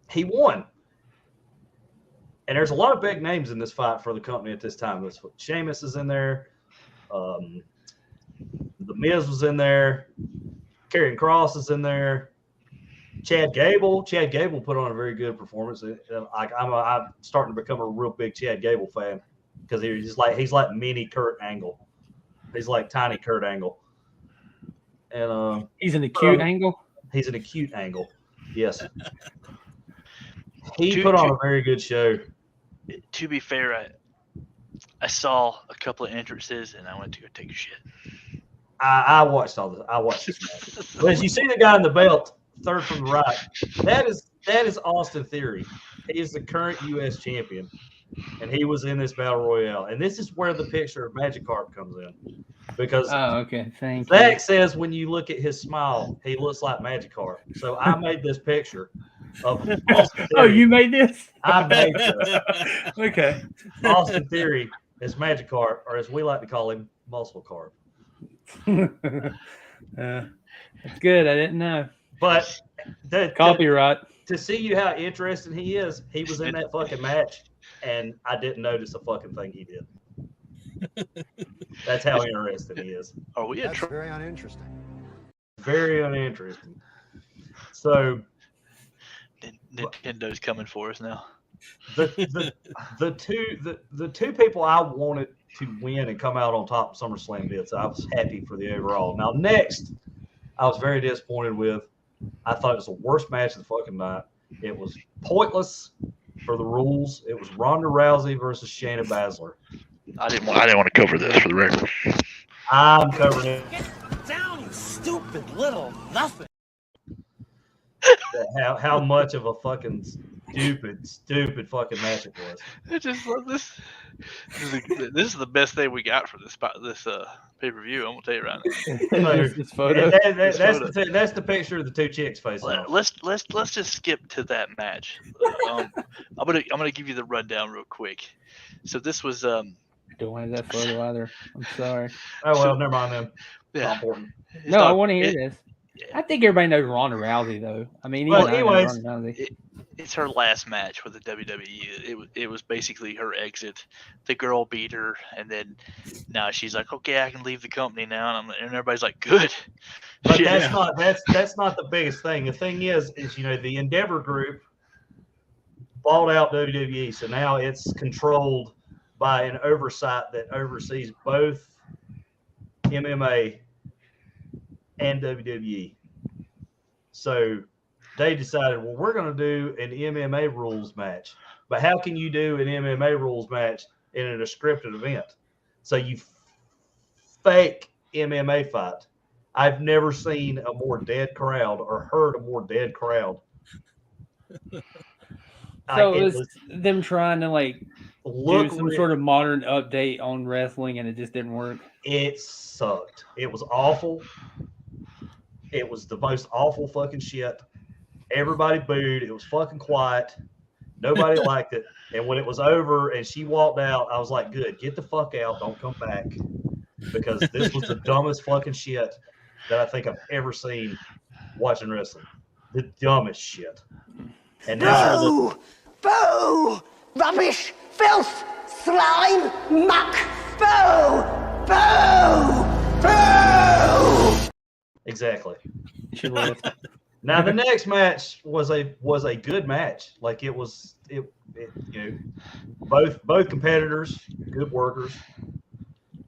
he won. And there's a lot of big names in this fight for the company at this time. Sheamus is in there. The Miz was in there. Karrion Kross is in there. Chad Gable put on a very good performance. I'm starting to become a real big Chad Gable fan because he's like mini Kurt Angle. He's like tiny Kurt Angle. And he's an acute angle. He's an acute angle. Yes. He put on a very good show. To be fair, I saw a couple of entrances and I went to go take a shit. I watched this match. But as you see the guy in the belt third from the right. That is Austin Theory. He is the current U.S. champion, and he was in this battle royale. And this is where the picture of Magikarp comes in, because Okay. Thank Zach says when you look at his smile, he looks like Magikarp. So I made this picture of Austin you. Oh, Theory. you made this? I made this. Okay. Austin Theory is Magikarp, or as we like to call him, Muscle Carp. That's good. I didn't know. But Copyright. to see you how interesting he is, he was in that fucking match, and I didn't notice a fucking thing he did. That's how interesting he is. Are we That's very uninteresting. Very uninteresting. So Nintendo's coming for us now. the two people I wanted to win and come out on top of SummerSlam did, so I was happy for the overall. Now next, I was very disappointed with. I thought it was the worst match of the fucking night. It was pointless for the rules. It was Ronda Rousey versus Shayna Baszler. I didn't want to cover this for the record. I'm covering it. Get down, you stupid little nothing. How much of a fucking stupid fucking match it was. I just love this. This is the best thing we got for this pay-per-view. I'm gonna tell you right now. This photo. That's the picture of the two chicks facing off. Let's just skip to that match. I'm gonna give you the rundown real quick. So this was Don't have that photo either. I'm sorry. Oh well, never mind then. Yeah. Not important. No, I want to hear this. I think everybody knows Ronda Rousey, though. I mean, Well, even I know anyways, Ronda Rousey. It's her last match with the WWE. It was basically her exit. The girl beat her, and then now she's like, okay, I can leave the company now, and everybody's like, good. But that's not the biggest thing. The thing is the Endeavor Group bought out WWE, so now it's controlled by an oversight that oversees both MMA and WWE. So they decided, well, we're going to do an MMA rules match. But how can you do an MMA rules match in a scripted event? So you fake MMA fight. I've never seen a more dead crowd or heard a more dead crowd. So it was them trying to do some real. sort of modern update on wrestling, and it just didn't work. It sucked. It was awful. It was the most awful fucking shit. Everybody booed. It was fucking quiet. Nobody liked it. And when it was over and she walked out, I was like, good, get the fuck out. Don't come back. Because this was the dumbest fucking shit that I think I've ever seen watching wrestling. The dumbest shit. And now Boo! Rubbish! Filth! Slime! Muck! Boo! Boo! Boo! exactly. Now the next match was a good match. Like it both competitors, good workers,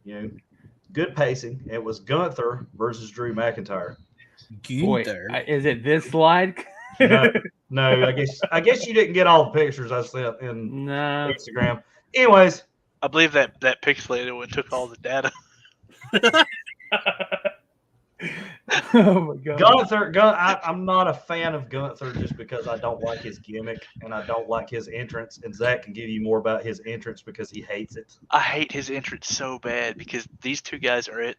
good pacing. It was Gunther versus Drew McIntyre. Gunther. Is it this slide? No, I guess you didn't get all the pictures I sent in Instagram. Anyways, I believe that pixelated one took all the data. Oh my god. Gunther, I'm not a fan of Gunther just because I don't like his gimmick and I don't like his entrance. And Zach can give you more about his entrance because he hates it. I hate his entrance so bad because these two guys are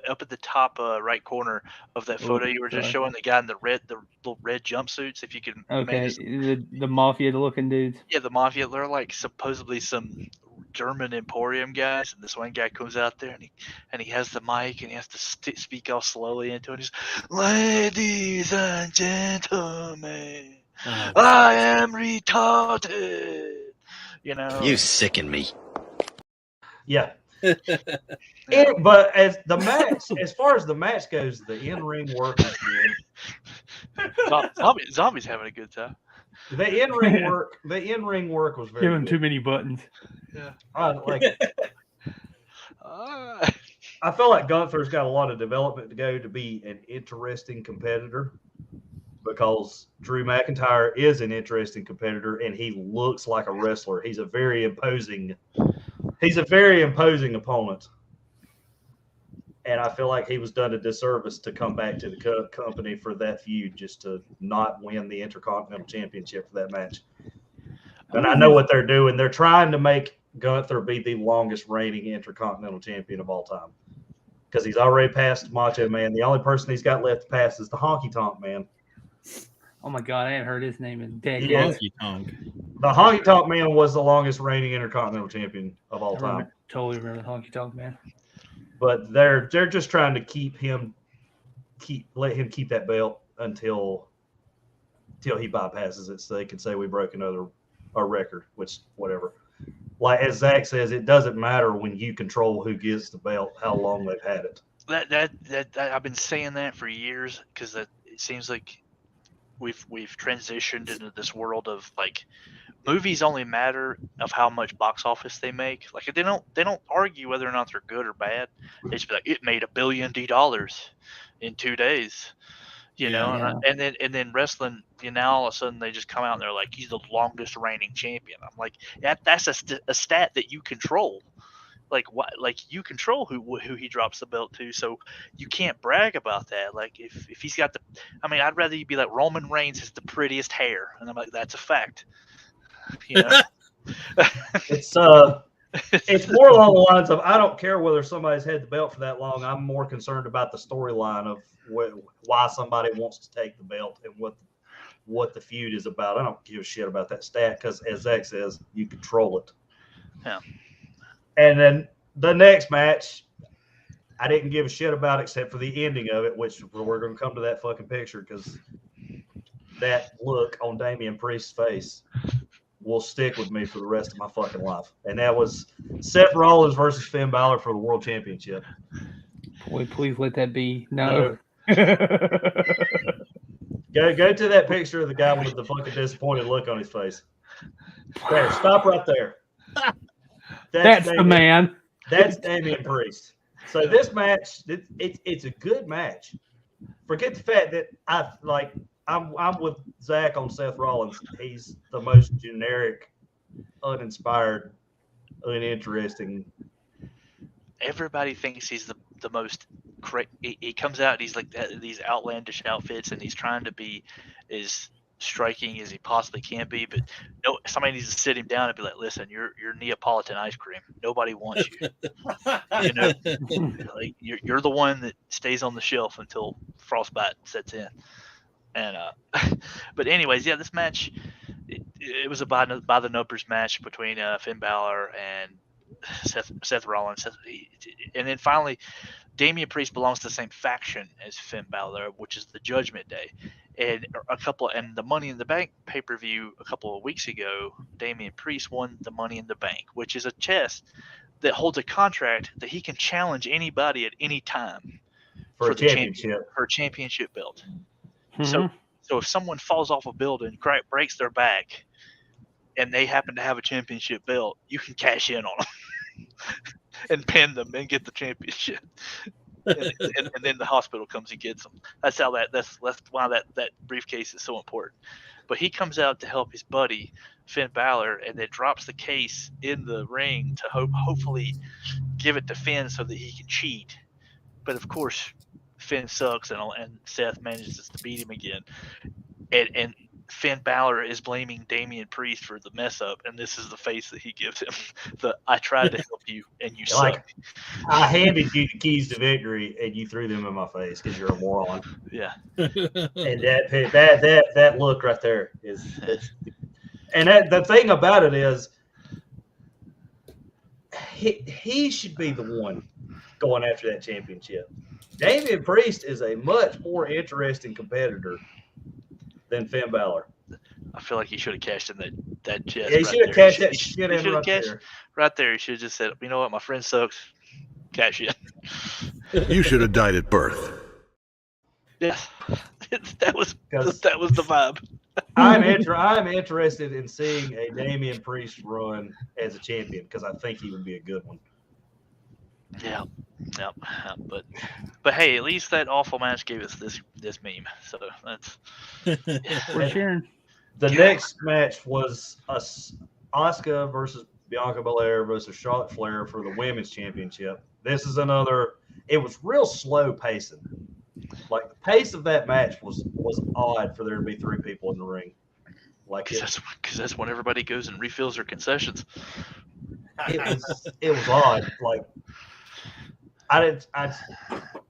up at the top right corner of that photo you were just showing. The guy in the little red jumpsuits. If you can, okay, the mafia looking dudes. Yeah, the mafia. They're like supposedly some German Emporium guys, and this one guy comes out there and he has the mic and he has to speak all slowly into it. He's, ladies and gentlemen, I am retarded. You sicken me. Yeah. But as far as the match goes, the in-ring work is good. Zombie's having a good time. The in-ring work was very Give him good. too many buttons. Yeah. I feel like Gunther's got a lot of development to go to be an interesting competitor because Drew McIntyre is an interesting competitor and he looks like a wrestler. He's a very imposing opponent. And I feel like he was done a disservice to come back to the company for that feud just to not win the Intercontinental Championship for that match. And I know what they're doing. They're trying to make Gunther be the longest reigning Intercontinental Champion of all time because he's already passed Macho Man. The only person he's got left to pass is the Honky Tonk Man. Oh my God, I haven't heard his name in decades. Yeah. Honky Tonk. The Honky Tonk Man was the longest reigning Intercontinental Champion of all time. Totally remember the Honky Tonk Man. But they're just trying to let him keep that belt until he bypasses it, so they can say we broke a record, which whatever. Like as Zach says, it doesn't matter when you control who gets the belt, how long they've had it. That I've been saying that for years because it seems like we've transitioned into this world of like movies only matter of how much box office they make. Like they don't argue whether or not they're good or bad. They just be like, it made $1 billion in 2 days, you know. Yeah. And then wrestling, now all of a sudden they just come out and they're like, he's the longest reigning champion. I'm like, that's a stat that you control. Like what? Like you control who he drops the belt to, so you can't brag about that. Like if he's got I'd rather you be like Roman Reigns has the prettiest hair, and I'm like, that's a fact. It's more along the lines of I don't care whether somebody's had the belt for that long. I'm more concerned about the storyline of why somebody wants to take the belt and what the feud is about. I don't give a shit about that stat because, as Zach says, you control it. Yeah. And then the next match, I didn't give a shit about except for the ending of it, which we're going to come to that fucking picture because that look on Damian Priest's face will stick with me for the rest of my fucking life. And that was Seth Rollins versus Finn Balor for the World Championship. Boy, please let that be. No. Go to that picture of the guy with the fucking disappointed look on his face. There, stop right there. That's the man. That's Damian Priest. So this match, it's a good match. Forget the fact that I'm with Zach on Seth Rollins. He's the most generic, uninspired, uninteresting. Everybody thinks he's the most. He comes out. He's like these outlandish outfits, and he's trying to be as striking as he possibly can be. But no, somebody needs to sit him down and be like, "Listen, you're Neapolitan ice cream. Nobody wants you. Like you're the one that stays on the shelf until frostbite sets in." And but anyways, yeah, this match it was a by the numbers match between Finn Balor and Seth Rollins, and then finally, Damian Priest belongs to the same faction as Finn Balor, which is the Judgment Day, and the Money in the Bank pay-per-view a couple of weeks ago, Damian Priest won the Money in the Bank, which is a chest that holds a contract that he can challenge anybody at any time for the championship belt. Mm-hmm. So if someone falls off a building, breaks their back, and they happen to have a championship belt, you can cash in on them and pin them and get the championship. and then the hospital comes and gets them. That's why that briefcase is so important. But he comes out to help his buddy Finn Balor, and then drops the case in the ring to hopefully give it to Finn so that he can cheat. But of course, Finn sucks, and Seth manages to beat him again. And Finn Balor is blaming Damian Priest for the mess up, and this is the face that he gives him. I tried to help you, and you suck. I handed you the keys to victory, and you threw them in my face because you're a moron. Yeah. And that look right there is. And the thing about it is, he should be the one going after that championship. Damian Priest is a much more interesting competitor than Finn Balor. I feel like he should have cashed in that chest. Yeah, he should have cashed that shit in right there. Right there, he should have just said, "You know what, my friend sucks. Cash in." You should have died at birth. Yeah, that was the vibe. I'm interested in seeing a Damian Priest run as a champion because I think he would be a good one. Yeah, but hey, at least that awful match gave us this meme. So that's we're cheering. The next match was Asuka versus Bianca Belair versus Charlotte Flair for the women's championship. This is another it was real slow pacing. Like the pace of that match was odd for there to be 3 people in the ring. Like Because that's when everybody goes and refills their concessions. it was odd. Like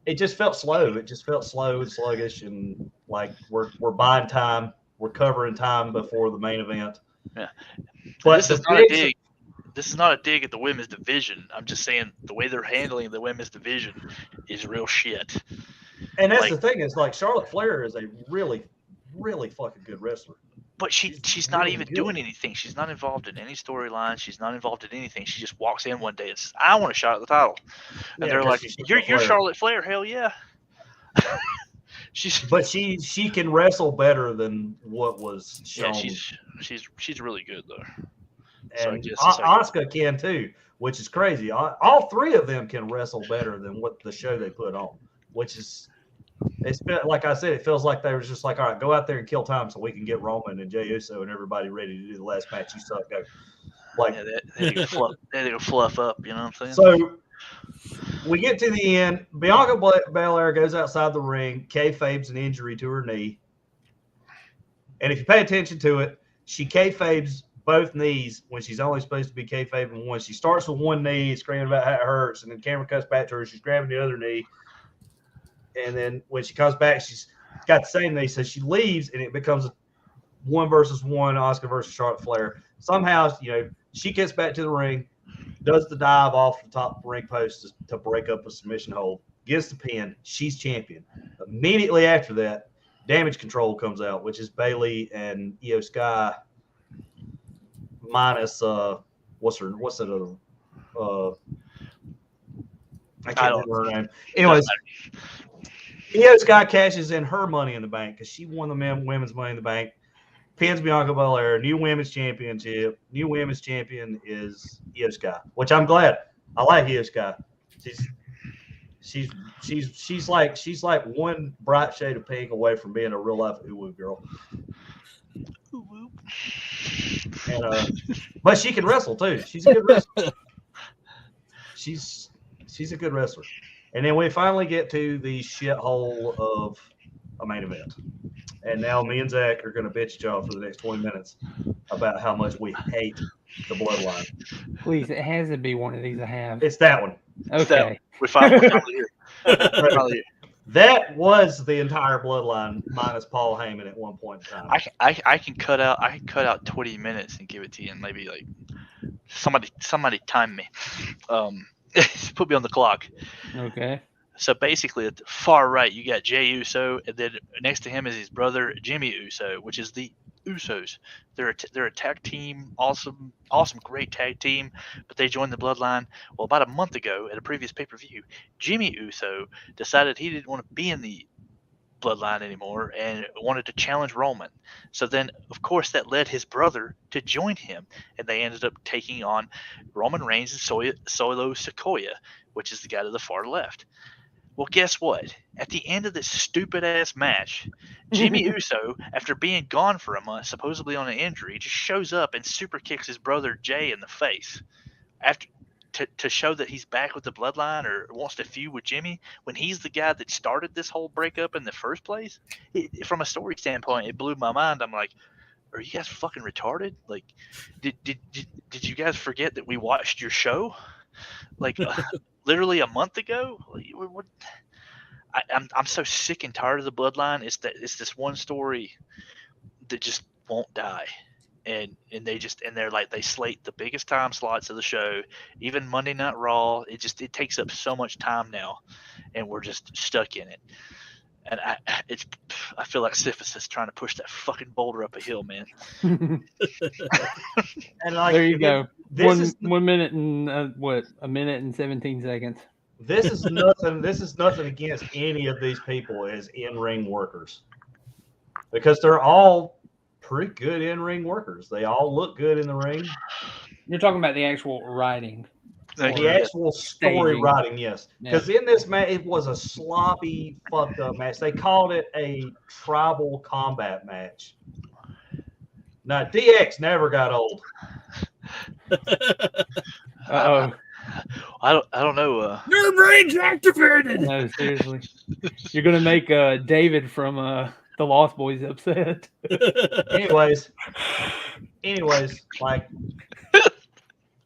it just felt slow. It just felt slow and sluggish, and like we're buying time. We're covering time before the main event. Yeah. But this is not a dig. This is not a dig at the women's division. I'm just saying the way they're handling the women's division is real shit. And that's the thing is, like, Charlotte Flair is a really, really fucking good wrestler. But she's not even doing anything. She's not involved in any storyline. She's not involved in anything. She just walks in one day and says, "I want a shot at the title," and they're like, "You're Charlotte Flair, hell yeah." But she can wrestle better than what was shown. Yeah, she's really good though. And Asuka can too, which is crazy. All 3 of them can wrestle better than what the show they put on, which is. Like I said, it feels like they were just like, all right, go out there and kill time so we can get Roman and Jey Uso and everybody ready to do the last match. You suck, go. Like they go fluff up, you know what I'm saying? So we get to the end. Bianca Belair goes outside the ring, kayfabes an injury to her knee, and if you pay attention to it, she kayfabes both knees when she's only supposed to be kayfabing one. She starts with one knee, screaming about how it hurts, and then camera cuts back to her. She's grabbing the other knee. And then when she comes back, she's got the same knee. So she leaves, and it becomes a 1 versus 1, Asuka versus Charlotte Flair. Somehow, she gets back to the ring, does the dive off the top ring post to break up a submission hold, gets the pin. She's champion. Immediately after that, Damage Control comes out, which is Bayley and Io Sky minus what's that other I can't remember her name. Anyways, Io Sky cashes in her Money in the Bank because she won the women's Money in the Bank. Pins Bianca Belair, new women's championship. New women's champion is Io Sky, which I'm glad. I like Io Sky. She's like one bright shade of pink away from being a real life uwu girl. And, but she can wrestle too. She's a good wrestler. She's a good wrestler. And then we finally get to the shithole of a main event. And now me and Zach are going to bitch y'all for the next 20 minutes about how much we hate the Bloodline. Please, it has to be one of these I have. It's that one. Okay. We're finally here. That was the entire Bloodline minus Paul Heyman at one point in time. I can cut out 20 minutes and give it to you, and maybe like somebody time me. Put me on the clock. Okay. So basically, at the far right, you got Jey Uso, and then next to him is his brother Jimmy Uso, which is the Usos. They're a tag team, awesome, great tag team, but they joined the Bloodline. Well, about a month ago, at a previous pay-per-view, Jimmy Uso decided he didn't want to be in the Bloodline anymore and wanted to challenge Roman. So then, of course, that led his brother to join him, and they ended up taking on Roman Reigns and Solo Sikoa, which is the guy to the far left. Well, guess what? At the end of this stupid-ass match, Jimmy Uso, after being gone for a month, supposedly on an injury, just shows up and super kicks his brother Jay in the face to show that he's back with the Bloodline or wants to feud with Jimmy, when he's the guy that started this whole breakup in the first place. From a story standpoint, it blew my mind. I'm like, are you guys fucking retarded? Like, did you guys forget that we watched your show? Like, literally a month ago? I'm so sick and tired of the Bloodline. It's this one story that just won't die. And they slate the biggest time slots of the show, even Monday Night Raw. It takes up so much time now, and we're just stuck in it. And I feel like Sisyphus trying to push that fucking boulder up a hill, man. And like, there you go. 1 minute and a minute and 17 seconds. This is nothing. This is nothing against any of these people as in-ring workers, because they're all pretty good in-ring workers. They all look good in the ring. You're talking about the actual writing. The actual story writing, yes. Because in this match, it was a sloppy, fucked up match. They called it a tribal combat match. Now, DX never got old. Uh-oh. I don't know. Your brain's activated. No, seriously. You're gonna make David from the Lost Boys upset. Anyways, like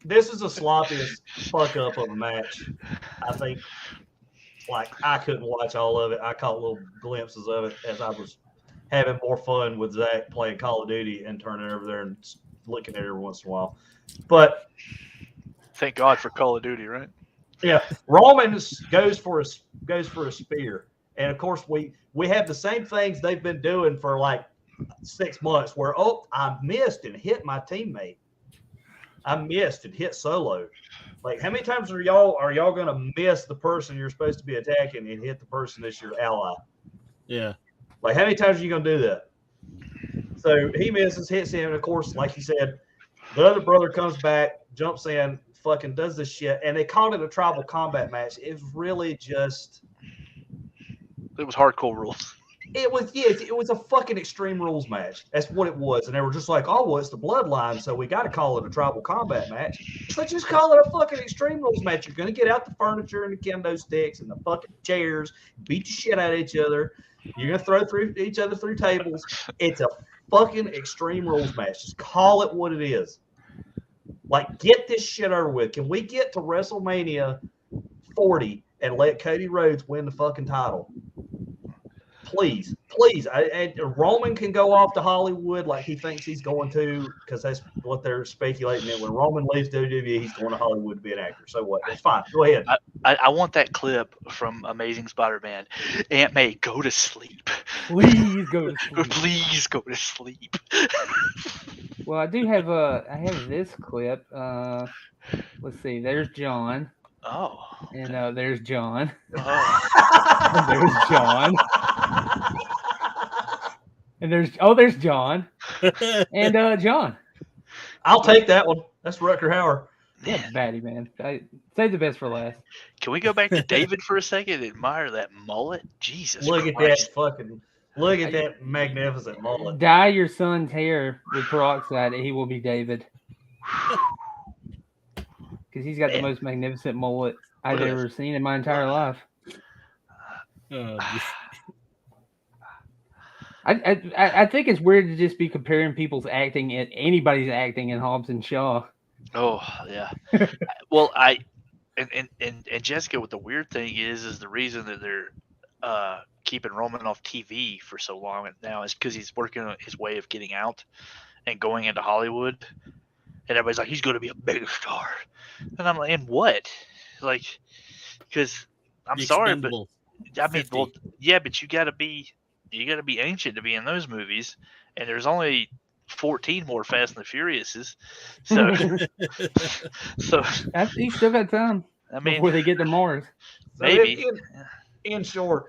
this is the sloppiest fuck up of a match. I think. Like I couldn't watch all of it. I caught little glimpses of it as I was having more fun with Zach playing Call of Duty and turning over there and looking at it every once in a while. But Thank God for Call of Duty, right? yeah, Roman goes for a spear, and of course we have the same things they've been doing for like 6 months. Where I missed and hit my teammate. I missed and hit Solo. Like, how many times are y'all gonna miss the person you're supposed to be attacking and hit the person that's your ally? Yeah. Like, how many times are you gonna do that? So he misses, hits him, and of course, like you said, the other brother comes back, jumps in, fucking does this shit, and they called it a tribal combat match. It was really just. It was hardcore rules. It was a fucking Extreme Rules match. That's what it was. And they were just like, oh, well, it's the bloodline, so we got to call it a tribal combat match. But just call it a fucking Extreme Rules match. You're going to get out the furniture and the kendo sticks and the fucking chairs, beat the shit out of each other. You're going to throw through each other through tables. It's a fucking Extreme Rules match. Just call it what it is. Like, get this shit over with. Can we get to WrestleMania 40 and let Cody Rhodes win the fucking title? Please. Roman can go off to Hollywood like he thinks he's going to, because that's what they're speculating. That when Roman leaves WWE, he's going to Hollywood to be an actor. So what? That's fine. Go ahead. I want that clip from Amazing Spider-Man. Aunt May, go to sleep. Please go to sleep. Please go to sleep. Well, I do have I have this clip. Let's see. There's John. Oh. And there's John. Oh. And there's John. And there's John. And John. I'll take that one. That's Rutger Hauer. Yeah, batty, man. Save the best for last. Can we go back to David for a second and admire that mullet? Jesus Look Christ. Look at that magnificent mullet. Dye your son's hair with peroxide and he will be David. Because he's got the most magnificent mullet I've ever seen in my entire life. I think it's weird to just be comparing people's acting and anybody's acting in Hobbs and Shaw. Oh yeah. Well, and Jessica, what the weird thing is the reason that they're keeping Roman off TV for so long now is because he's working on his way of getting out and going into Hollywood. And everybody's like, he's going to be a big star. And I'm like, and what? Like, because I'm sorry, but I mean, well, yeah, but you got to be ancient to be in those movies. And there's only 14 more Fast and the Furiouses. So, you still got time. I mean, before they get to Mars. Maybe. So in short,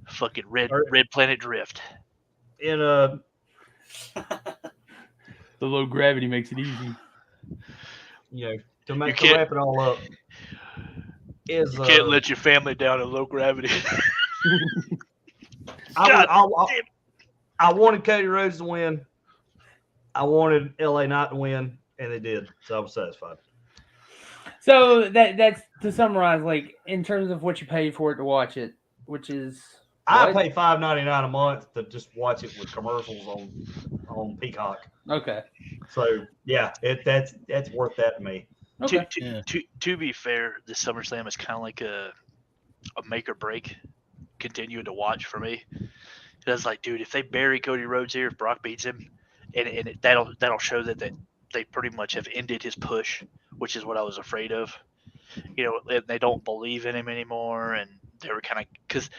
fucking Red Planet Drift. The low gravity makes it easy. To wrap it all up, you can't let your family down in low gravity. I wanted Cody Rhodes to win. I wanted LA Knight to win, and they did. So I was satisfied. So that's to summarize, like in terms of what you paid for it to watch it, which is I pay $5.99 a month to just watch it with commercials on Peacock. Okay. So yeah, that's worth that to me. Okay. To be fair, the SummerSlam is kind of like a make or break. Continuing to watch for me. It's like, dude, if they bury Cody Rhodes here, if Brock beats him, and that'll show that they pretty much have ended his push, which is what I was afraid of. They don't believe in him anymore, and they were kind of because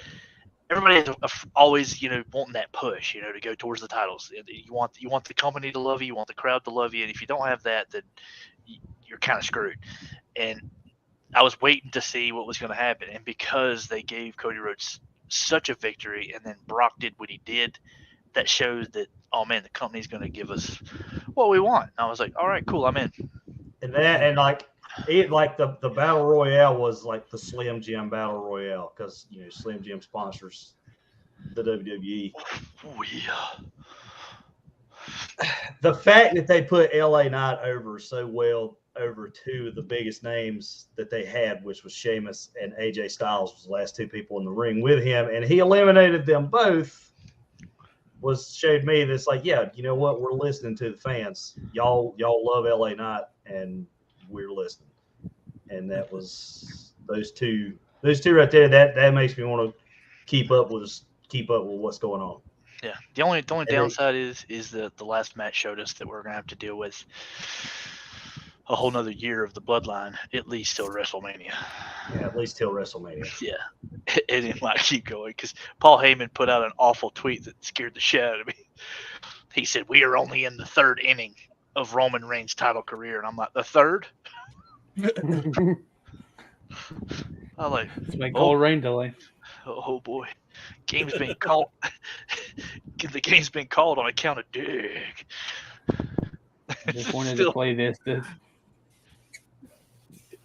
everybody is always wanting that push, to go towards the titles. You want the company to love you want the crowd to love you, and if you don't have that, then you're kind of screwed. And I was waiting to see what was going to happen, and because they gave Cody Rhodes such a victory, and then Brock did what he did, that shows that, oh man, the company's going to give us what we want. And I was like, all right, cool, I'm in. And the battle royale was like the Slim Jim battle royale, because Slim Jim sponsors the WWE. Oh yeah. The fact that they put LA Knight over so well over two of the biggest names that they had, which was Sheamus and AJ Styles, was the last two people in the ring with him, and he eliminated them both. Showed me this, like, yeah, you know what? We're listening to the fans. Y'all love LA Knight, and we're listening. And that was those two right there. That makes me want to keep up with what's going on. Yeah. The only downside is that the last match showed us that we're gonna have to deal with a whole nother year of the bloodline, at least till WrestleMania. Yeah, at least till WrestleMania. Yeah. And it might keep going because Paul Heyman put out an awful tweet that scared the shit out of me. He said, "We are only in the third inning of Roman Reigns' title career," and I'm like, "The third?" I'm like, It's my cold rain delay. oh boy, game's been called. The game's been called on account of dick. I just wanted to play this.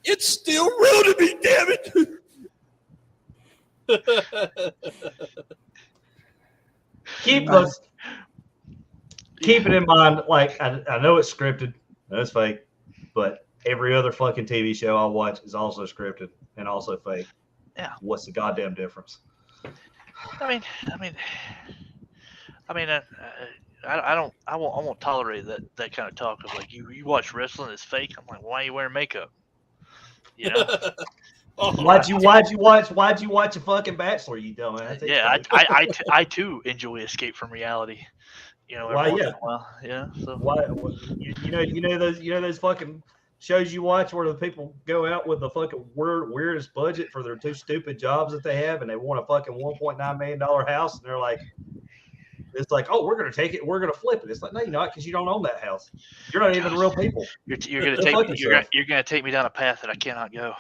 It's still real to me, damn it. Keep it in mind. Like, I know it's scripted, that's fake, but every other fucking TV show I watch is also scripted and also fake. Yeah. What's the goddamn difference? I won't tolerate that kind of talk of like you watch wrestling, it's fake. I'm like, why are you wearing makeup? You know? Why'd you watch a fucking Bachelor, you dumbass? Yeah, I too enjoy Escape from Reality. You know, Why? every once Yeah. in a while. Yeah. So Why? You know those fucking shows you watch where the people go out with the fucking weirdest budget for their two stupid jobs that they have, and they want a fucking $1.9 million house, and they're like, it's like, oh, we're gonna take it, we're gonna flip it. It's like, no, you're not, because you don't own that house. You're not even real people. you're gonna take me down a path that I cannot go.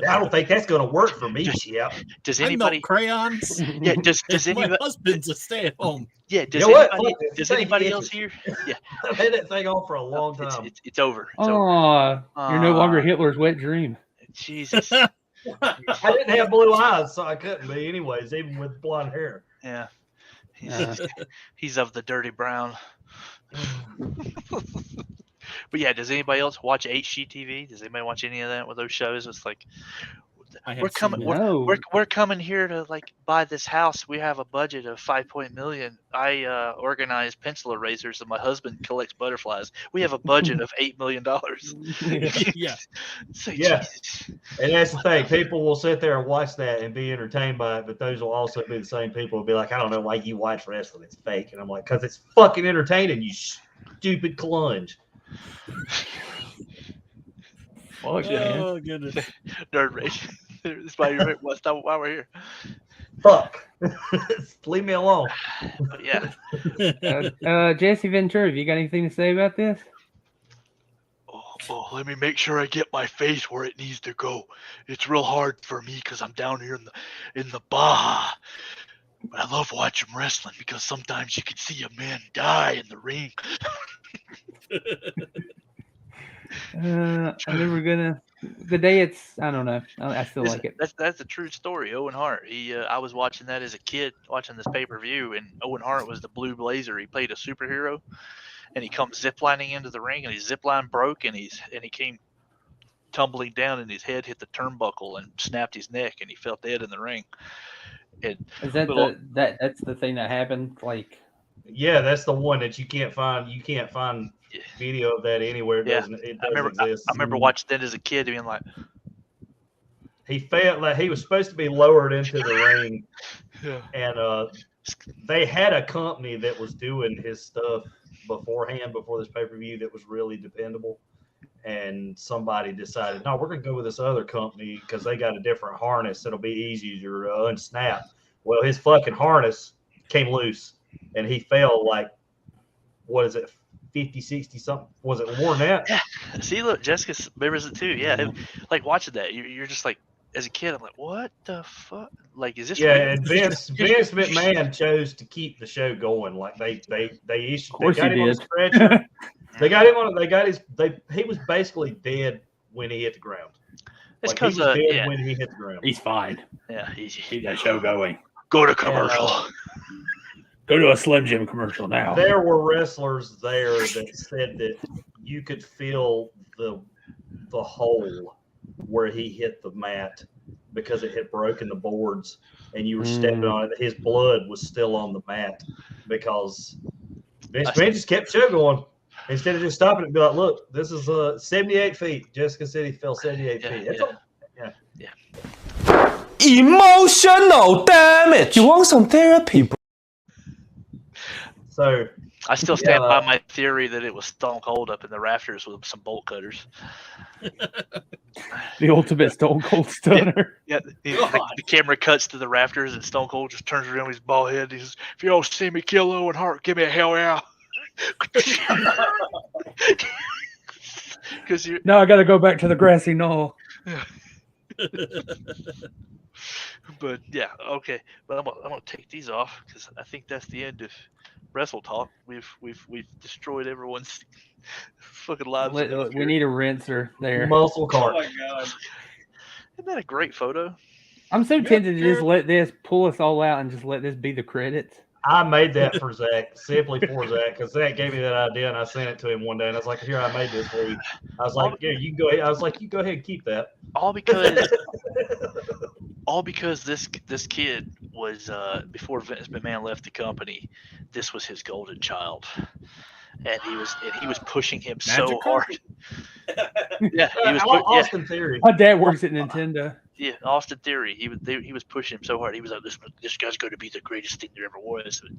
I don't think that's gonna work for me, Chip. Does I anybody? melt crayons. Yeah. Does My anybody? husband's a stay-at-home. Yeah. Does You know what? anybody? Fuck it. Does Thank anybody you. else here? Yeah. I've had that thing on for a long time. It's over. It's over. Oh, you're no longer Hitler's wet dream. Jesus. I didn't have blue eyes, so I couldn't be anyways, even with blonde hair. Yeah. He's of the dirty brown. But yeah, does anybody else watch HGTV? Does anybody watch any of that with those shows? It's like we're coming. We're coming here to like buy this house. We have a budget of $5 million. I organize pencil erasers, and my husband collects butterflies. We have a budget of $8 million. Yeah. So, Yeah. Jesus. And that's the thing. People will sit there and watch that and be entertained by it, but those will also be the same people who will be like, I don't know why you watch wrestling. It's fake. And I'm like, because it's fucking entertaining, you stupid clunge. Fuck, man. Oh goodness. Nerd rage. That's why we're here. Fuck. Leave me alone. But yeah. Jesse Ventura, have you got anything to say about this? Oh, let me make sure I get my face where it needs to go. It's real hard for me because I'm down here in the Baja. But I love watching wrestling because sometimes you can see a man die in the ring. I'm never gonna. The day it's, I don't know. I still like it. That's a true story. Owen Hart. I was watching that as a kid, watching this pay-per-view, and Owen Hart was the Blue Blazer. He played a superhero, and he comes ziplining into the ring, and his zipline broke, and he came tumbling down, and his head hit the turnbuckle and snapped his neck, and he fell dead in the ring. And Is that that's the thing that happened? Like, yeah, that's the one that you can't find. You can't find video of that anywhere. It doesn't exist. I remember watching that as a kid, being like, he felt like he was supposed to be lowered into the ring, and they had a company that was doing his stuff beforehand, before this pay-per-view, that was really dependable. And somebody decided, no, we're going to go with this other company because they got a different harness that'll be easier to unsnap. Well, his fucking harness came loose, and he fell like, what is it, 50, 60 something? Was it worn out? yeah. See, look, Jessica remembers it too. Yeah, like watching that, you're just like, as a kid, I'm like, what the fuck? Like, is this? Yeah, real? and Vince McMahon chose to keep the show going. Like they issued. Of course They got he him on a did. stretcher. They got him on. He was basically dead when he hit the ground. It's Like, he because was dead when he hit the ground. he's fine. yeah, Keep that show going. go to commercial. Go to a Slim Jim commercial now. There were wrestlers there that said that you could feel the the hole where he hit the mat because it had broken the boards and you were stepping on it. His blood was still on the mat because Vince McMahon just kept show going. Instead of just stopping it and be like, look, this is 78 feet. Jessica City fell 78 feet. Emotional damage. You want some therapy? So I still stand by my theory that it was Stone Cold up in the rafters with some bolt cutters. The ultimate Stone Cold stunner. Yeah, the camera cuts to the rafters and Stone Cold just turns around with his bald head. He says, "If you don't see me kill Owen Hart, give me a hell yeah." Because now I got to go back to the grassy knoll. Yeah. But yeah, okay. But I'm gonna take these off because I think that's the end of Wrestle Talk. We've destroyed everyone's fucking lives. We need a rinser there. Muscle cart. Oh my god! Isn't that a great photo? I'm so tempted to just let this pull us all out and just let this be the credits. I made that for Zach, simply for Zach, because Zach gave me that idea, and I sent it to him one day, and I was like, "Here, I made this for you." I was like, "Yeah, you can go ahead." I was like, "You go ahead and keep that." All because this kid was before Vince McMahon left the company, this was his golden child, and he was pushing him so hard. Yeah, he was. Austin Theory. My dad works at Nintendo. Yeah, Austin Theory. He was pushing him so hard. He was like, "This guy's going to be the greatest thing there ever was." But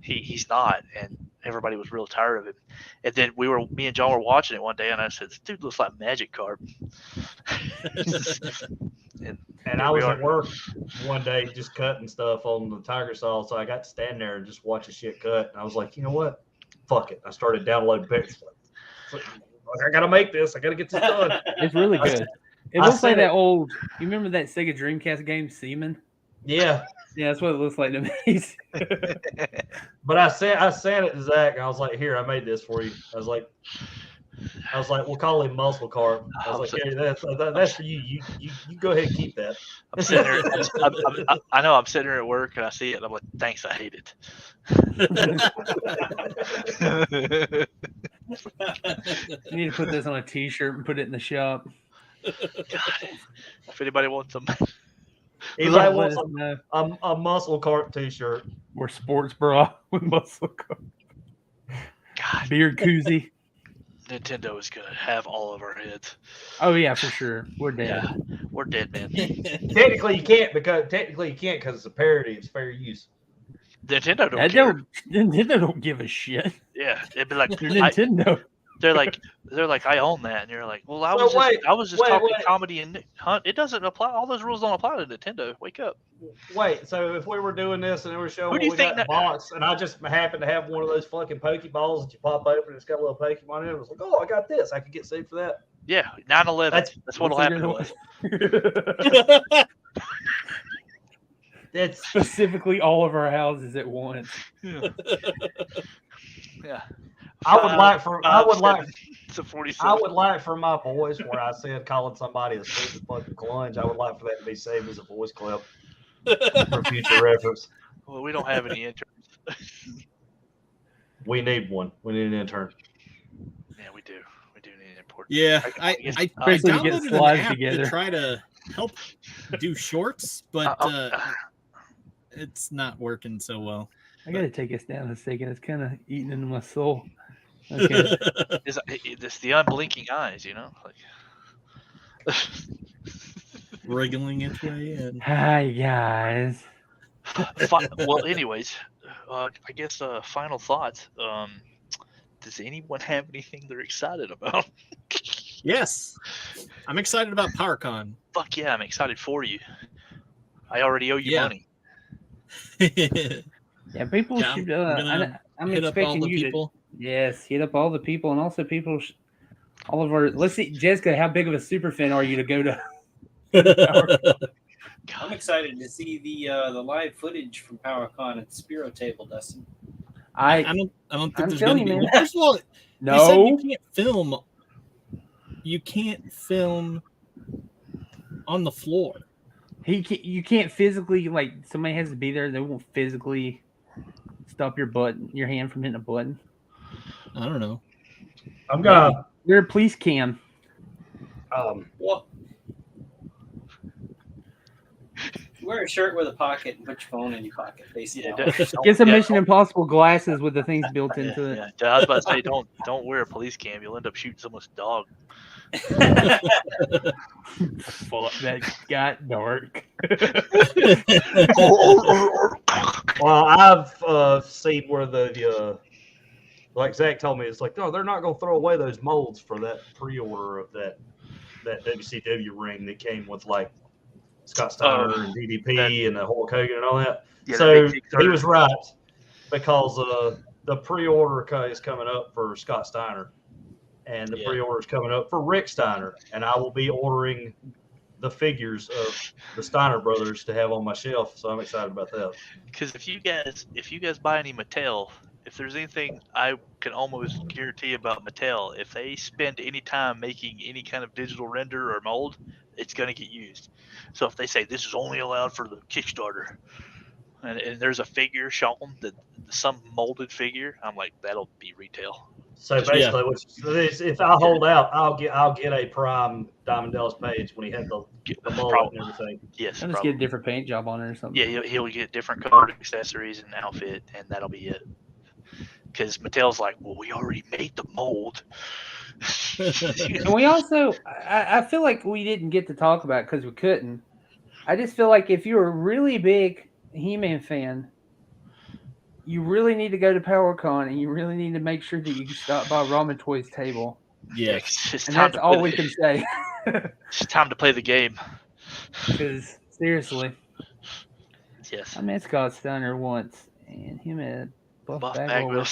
he's not, and everybody was real tired of him. And then me and John were watching it one day, and I said, "This dude looks like Magic Carp." And I was at work one day just cutting stuff on the Tiger Saw, so I got to stand there and just watch the shit cut. And I was like, you know what? Fuck it. I started downloading pictures. Like, I got to make this. I got to get this done. It's really good. It looks like that old. You remember that Sega Dreamcast game, Seaman? Yeah. Yeah, that's what it looks like to me. But I sent it to Zach, and I was like, "Here, I made this for you." I was like, "We'll call him Muscle Cart." I was like, "Here, that's for you. You go ahead and keep that." I'm sitting there. I know I'm sitting here at work, and I see it, and I'm like, "Thanks, I hate it." You need to put this on a T-shirt and put it in the shop. God, if anybody wants them. Anybody wants a Muscle Cart T-shirt or sports bra with Muscle Cart? God, beard koozie. Nintendo is gonna have all of our heads. Oh yeah, for sure. We're dead. Yeah, we're dead, man. Technically, you can't because it's a parody. It's fair use. Nintendo don't care. Nintendo don't give a shit. Yeah, it'd be like Nintendo. They're like, I own that, and you're like, well, I was just talking comedy and hunt. It doesn't apply. All those rules don't apply to Nintendo. Wake up. Wait, so if we were doing this and we were showing Who do you what we got in think the box, and I just happened to have one of those fucking Pokeballs that you pop open and it's got a little Pokemon in it, I was like, oh, I got this. I could get sued for that. Yeah, 9/11. That's what'll happen. That's specifically all of our houses at once. Yeah. I would like for my voice where I said calling somebody a stupid fucking clunge. I would like for that to be saved as a voice clip for future reference. Well, we don't have any interns. We need one. We need an intern. Yeah, we do. We do need an import. Yeah, I downloaded an app to try to help do shorts, but it's not working so well. I gotta take us down a second. It's kind of eating into my soul. Okay. It's the unblinking eyes, you know, like wriggling its way in. Hi guys. Well, anyways, I guess final thoughts. Does anyone have anything they're excited about? Yes, I'm excited about PowerCon. Fuck yeah, I'm excited for you. I already owe you money. Yeah, people should. I'm expecting you to. Yes, hit up all the people, and also people. All of our. Let's see, Jessica. How big of a super fan are you to go to? I'm excited to see the live footage from PowerCon at the Spiro table, Dustin. I don't think there's going to be. Well, first of all, no, you can't film. You can't film on the floor. You can't physically, like, somebody has to be there. They won't physically stop your hand from hitting a button. I don't know. I'm gonna. You're a police cam. What? Wear a shirt with a pocket and put your phone in your pocket. Face it out. Get some Mission Impossible glasses with the things built into it. I was about to say, don't wear a police cam. You'll end up shooting someone's dog. Fuck, that got dark. Well, I've seen where the like Zach told me, it's like, no, they're not going to throw away those molds for that pre-order of that WCW ring that came with like Scott Steiner and DDP and the Hulk Hogan and all that. Yeah, So he was right, because the pre-order is coming up for Scott Steiner, and the pre-order is coming up for Rick Steiner, and I will be ordering the figures of the Steiner brothers to have on my shelf. So I'm excited about that. Because if you guys buy any Mattel, if there's anything I can almost guarantee about Mattel, if they spend any time making any kind of digital render or mold, it's going to get used. So if they say this is only allowed for the Kickstarter, and there's a figure shown, that some molded figure, I'm like, that'll be retail. So basically, if I hold out, I'll get a Prime Diamond Dallas Page when he had the mold and everything. Yes, I'll just get a different paint job on it or something. Yeah, he'll get different colored accessories and outfit, and that'll be it. Because Mattel's like, well, we already made the mold. And we also, I feel like we didn't get to talk about it because we couldn't. I just feel like if you're a really big He-Man fan, you really need to go to PowerCon, and you really need to make sure that you stop by Ramen Toys table. Yeah, and that's all we can say. It's time to play the game. Because seriously, yes, I met Scott Steiner once, and him and Buff Bagwell. I can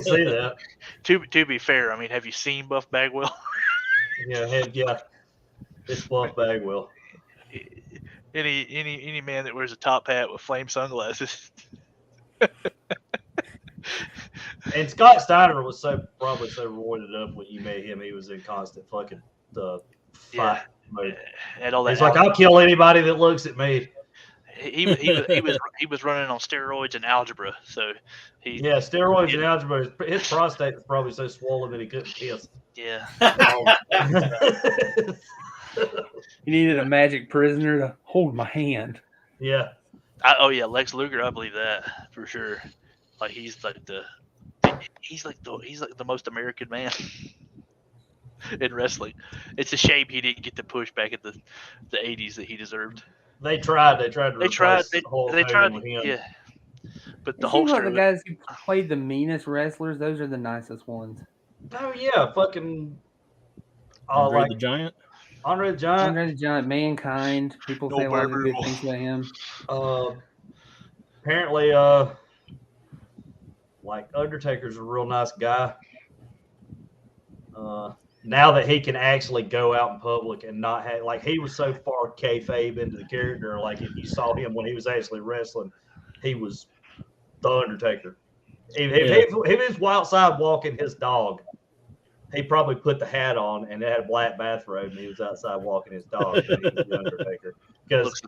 see that. To be fair, I mean, have you seen Buff Bagwell? Yeah, it's Buff Bagwell. Any man that wears a top hat with flame sunglasses. And Scott Steiner was probably so roided up when you met him. He was in constant fucking fight mode. And all that. He's like, I'll kill anybody that looks at me. He was running on steroids and algebra, so steroids and algebra. His prostate was probably so swollen that he couldn't kiss. Yeah. You needed a magic prisoner to hold my hand. Yeah. Lex Luger, I believe that for sure. Like he's like the most American man in wrestling. It's a shame he didn't get the push back in the 80s that he deserved. They tried with him. Yeah. But the It whole seems like the guys who played the meanest wrestlers, those are the nicest ones. Oh yeah, fucking Andre the Giant. Andre the Giant. Andre the Giant, Mankind. People say a lot of good things about him. Apparently, like Undertaker's a real nice guy. Now that he can actually go out in public and not have, like, he was so far kayfabe into the character. Like, if you saw him when he was actually wrestling, he was the Undertaker. If he was outside walking his dog, he probably put the hat on and had a black bathrobe, and he was outside walking his dog. And he was the Undertaker. Looks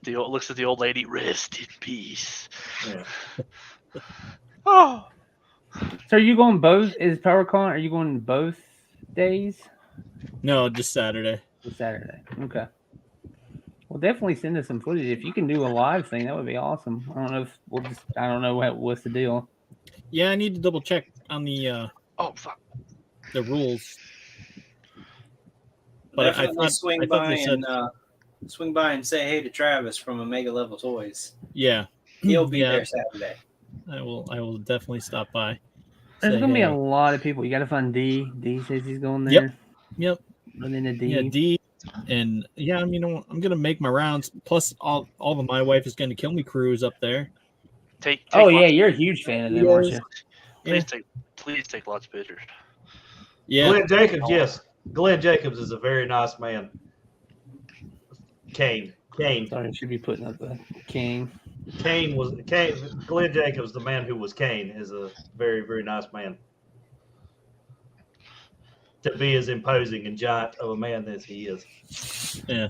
at the old lady. Rest in peace. Yeah. Oh. So are you going both? Is PowerCon? Are you going both days? No, just Saturday. Just Saturday. Okay. Well, definitely send us some footage. If you can do a live thing, that would be awesome. I don't know if I don't know what's the deal. Yeah, I need to double check on the the rules. But definitely swing by and say hey to Travis from Omega Level Toys. Yeah, he'll be there Saturday. I will definitely stop by. There's gonna be a lot of people. You got to find D. D says he's going there. Yep. And then a D. Yeah, D. And yeah, I'm gonna make my rounds. Plus, all of my wife is gonna kill me crews up there. You're a huge fan of them, aren't you? Please take lots of pictures. Yeah, Glenn Jacobs. Yes, Glenn Jacobs is a very nice man. Kane. Sorry, I should be putting up the King. Glenn Jacobs, the man who was Kane, is a very, very nice man. To be as imposing and giant of a man as he is. Yeah.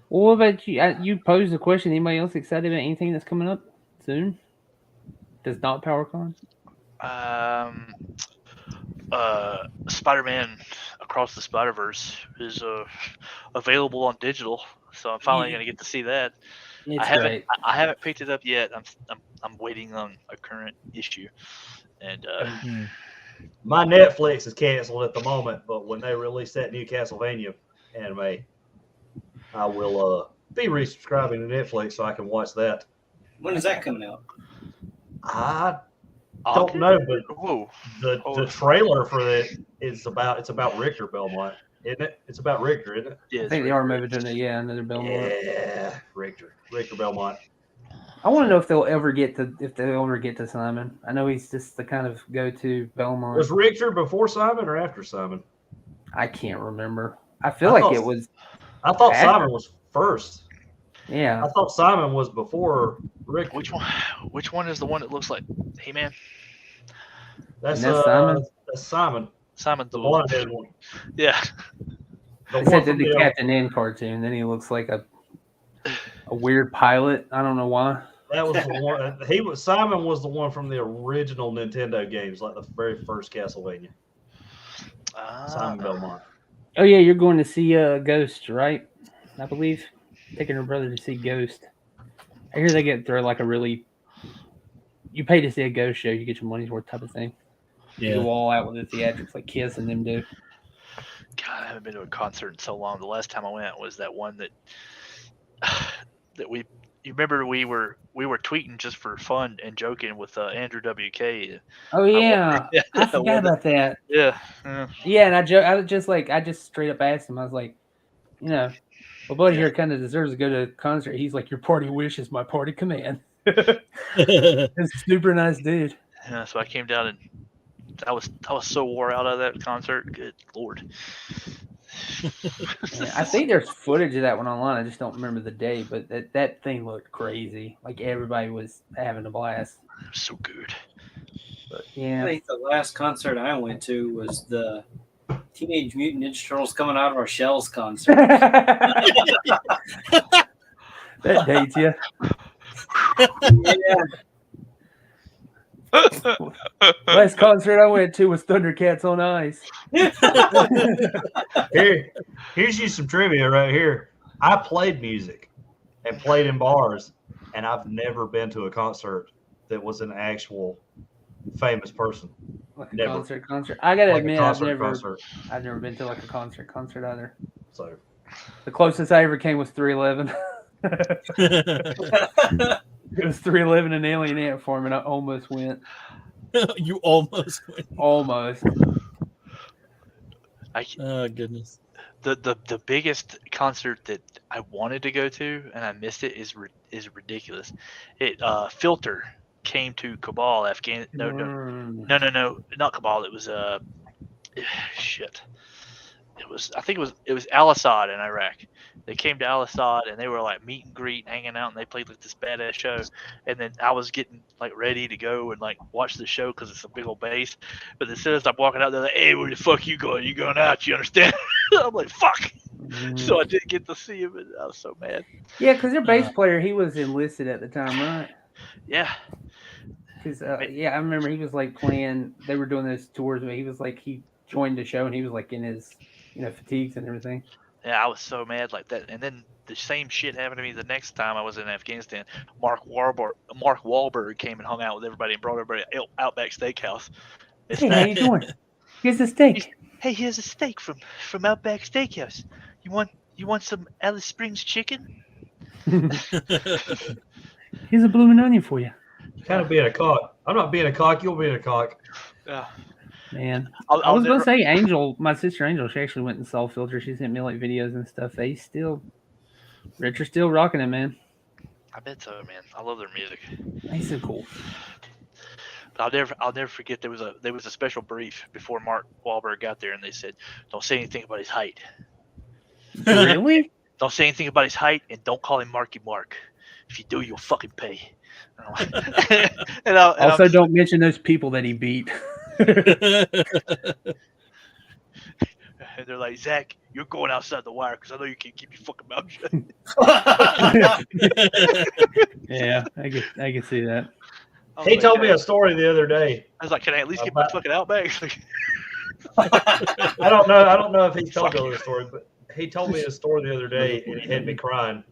Well, what about you? You posed the question. Anybody else excited about anything that's coming up soon? Does not PowerCon? Spider-Man Across the Spider-Verse is available on digital, so I'm finally going to get to see that. It's great. I haven't picked it up yet. I'm waiting on a current issue, and my Netflix is canceled at the moment. But when they release that new Castlevania anime, I will be resubscribing to Netflix so I can watch that. When is that coming out? I don't know, but whoa, the trailer for it is about Richter Belmont, isn't it? It's about Richter, isn't it? Yeah, I think they are moving to another Belmont. Yeah, Richter Belmont. I want to know if they'll ever get to Simon. I know he's just the kind of go-to Belmont. Was Richter before Simon or after Simon? I can't remember. I feel like it was. I thought after. Simon was first. Yeah. I thought Simon was before Richter. Which one is the one that looks like He-Man? That's Simon. That's Simon. Simon's The blonde-haired one. Yeah. They said did the Captain N cartoon. Then he looks like a weird pilot. I don't know why. That was the one. Simon was the one from the original Nintendo games, like the very first Castlevania. Simon Belmont. Oh yeah, you're going to see Ghost, right? I believe taking her brother to see Ghost. I hear they get through like a really. You pay to see a Ghost show, you get your money's worth type of thing. Yeah. You go all out with the theatrics like Kiss and them do. God, I haven't been to a concert in so long. The last time I went was that one that we. You remember we were tweeting just for fun and joking with Andrew WK. Oh yeah, I forgot about that. Yeah, and I just straight up asked him. I was like, my buddy here kind of deserves to go to a concert. He's like, your party wish is my party command. It's a super nice dude. Yeah, so I came down and I was so wore out of that concert. Good Lord. Yeah, I think there's footage of that one online. I just don't remember the day, but that thing looked crazy. Like everybody was having a blast. It was so good. But, yeah. I think the last concert I went to was the Teenage Mutant Ninja Turtles Coming Out of Our Shells concert. That dates you. Yeah. Last concert I went to was Thundercats on Ice. Here's you some trivia right here. I played music and played in bars, and I've never been to a concert that was an actual famous person. Like never. Concert. I gotta Like admit, concert. I've never been to like a concert either. So the closest I ever came was 311. It was 311 in Alien Ant Form, and I almost went. You almost went. Almost. Oh goodness. The biggest concert that I wanted to go to and I missed it is ridiculous. It Filter came to Kabul, Afghanistan. No, not Kabul. It was shit. I think it was Al Assad in Iraq. They came to Al Assad and they were like meet and greet, and hanging out, and they played like this badass show. And then I was getting like ready to go and like watch the show because it's a big old base. But as soon as I'm walking out, they're like, "Hey, where the fuck you going? You going out? You understand?" I'm like, "Fuck!" So I didn't get to see him, and I was so mad. Yeah, because their bass player, he was enlisted at the time, right? Yeah. Because I remember he was like playing. They were doing those tours, but he was like he joined the show and he was like in his fatigues and everything. Yeah, I was so mad like that. And then the same shit happened to me the next time I was in Afghanistan. Mark Wahlberg came and hung out with everybody and brought everybody Outback Steakhouse. Hey, how you doing? Here's a steak. Hey, here's a steak from Outback Steakhouse. You want some Alice Springs chicken? Here's a blooming onion for you. Kind of being a cock. I'm not being a cock. You're being a cock. Yeah. Man, I was gonna say Angel, my sister Angel, she actually went and saw Filter. She sent me like videos and stuff. Rich are still rocking it, man. I bet so, man. I love their music. He's so cool. But I'll never forget there was a special brief before Mark Wahlberg got there, and they said, "Don't say anything about his height." Really? Don't say anything about his height, and don't call him Marky Mark. If you do, you'll fucking pay. Also, don't mention those people that he beat. And they're like, "Zach, you're going outside the wire because I know you can't keep your fucking mouth shut." Yeah, I can see that. He told me a story the other day. I was like, "Can I at least get my fucking Outback?" I don't know. I don't know if he's told you this story, but he told me a story the other day, and it had me crying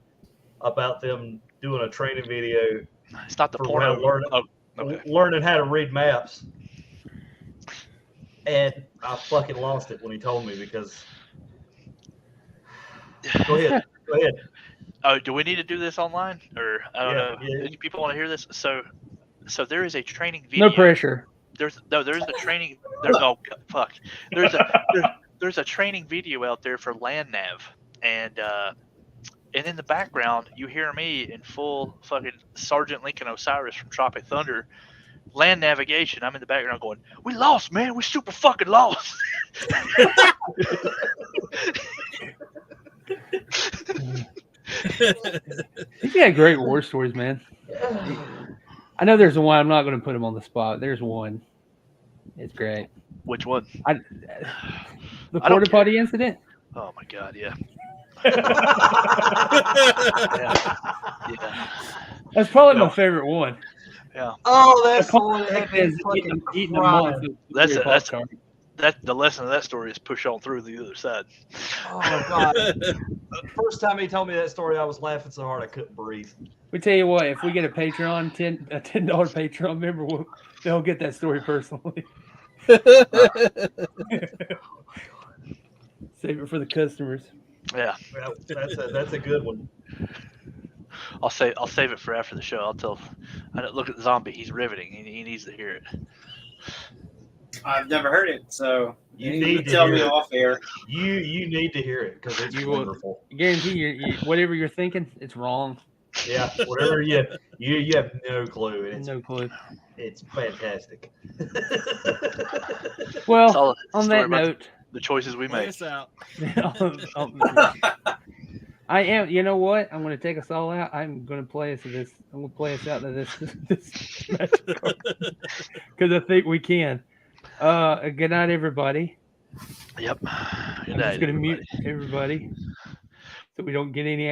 about them doing a training video. It's not the for porno. Learning how to read maps. And I fucking lost it when he told me because. Go ahead. Oh, do we need to do this online, or I don't know? Yeah. Do people want to hear this? So there is a training video. No pressure. There's a training. Fuck. There's a training video out there for land nav, and in the background you hear me in full fucking Sergeant Lincoln Osiris from Tropic Thunder. Land navigation. I'm in the background going, "We lost, man. We super fucking lost." He's got great war stories, man. I know there's one. I'm not going to put him on the spot. There's one. It's great. Which one? The porta potty incident. Oh my god, yeah. Yeah. That's probably my favorite one. Yeah. Oh, that's the one that had eating a month. That's the lesson of that story is push on through the other side. Oh god! First time he told me that story, I was laughing so hard I couldn't breathe. We tell you what, if we get a Patreon, a $10 Patreon member, they'll get that story personally. Save it for the customers. Yeah, that's a good one. I'll save it for after the show. Look at the zombie. He's riveting. He needs to hear it. I've never heard it, so you need to tell me off air. You need to hear it because it's wonderful. I guarantee you, whatever you're thinking, it's wrong. Yeah, whatever you have no clue. No clue. It's fantastic. Well, on that note, the choices we make. I am. You know what? I'm going to take us all out. I'm going to play us this. I'm going to play us out of this match because I think we can. Good night, everybody. Yep. I'm just going to mute everybody so we don't get any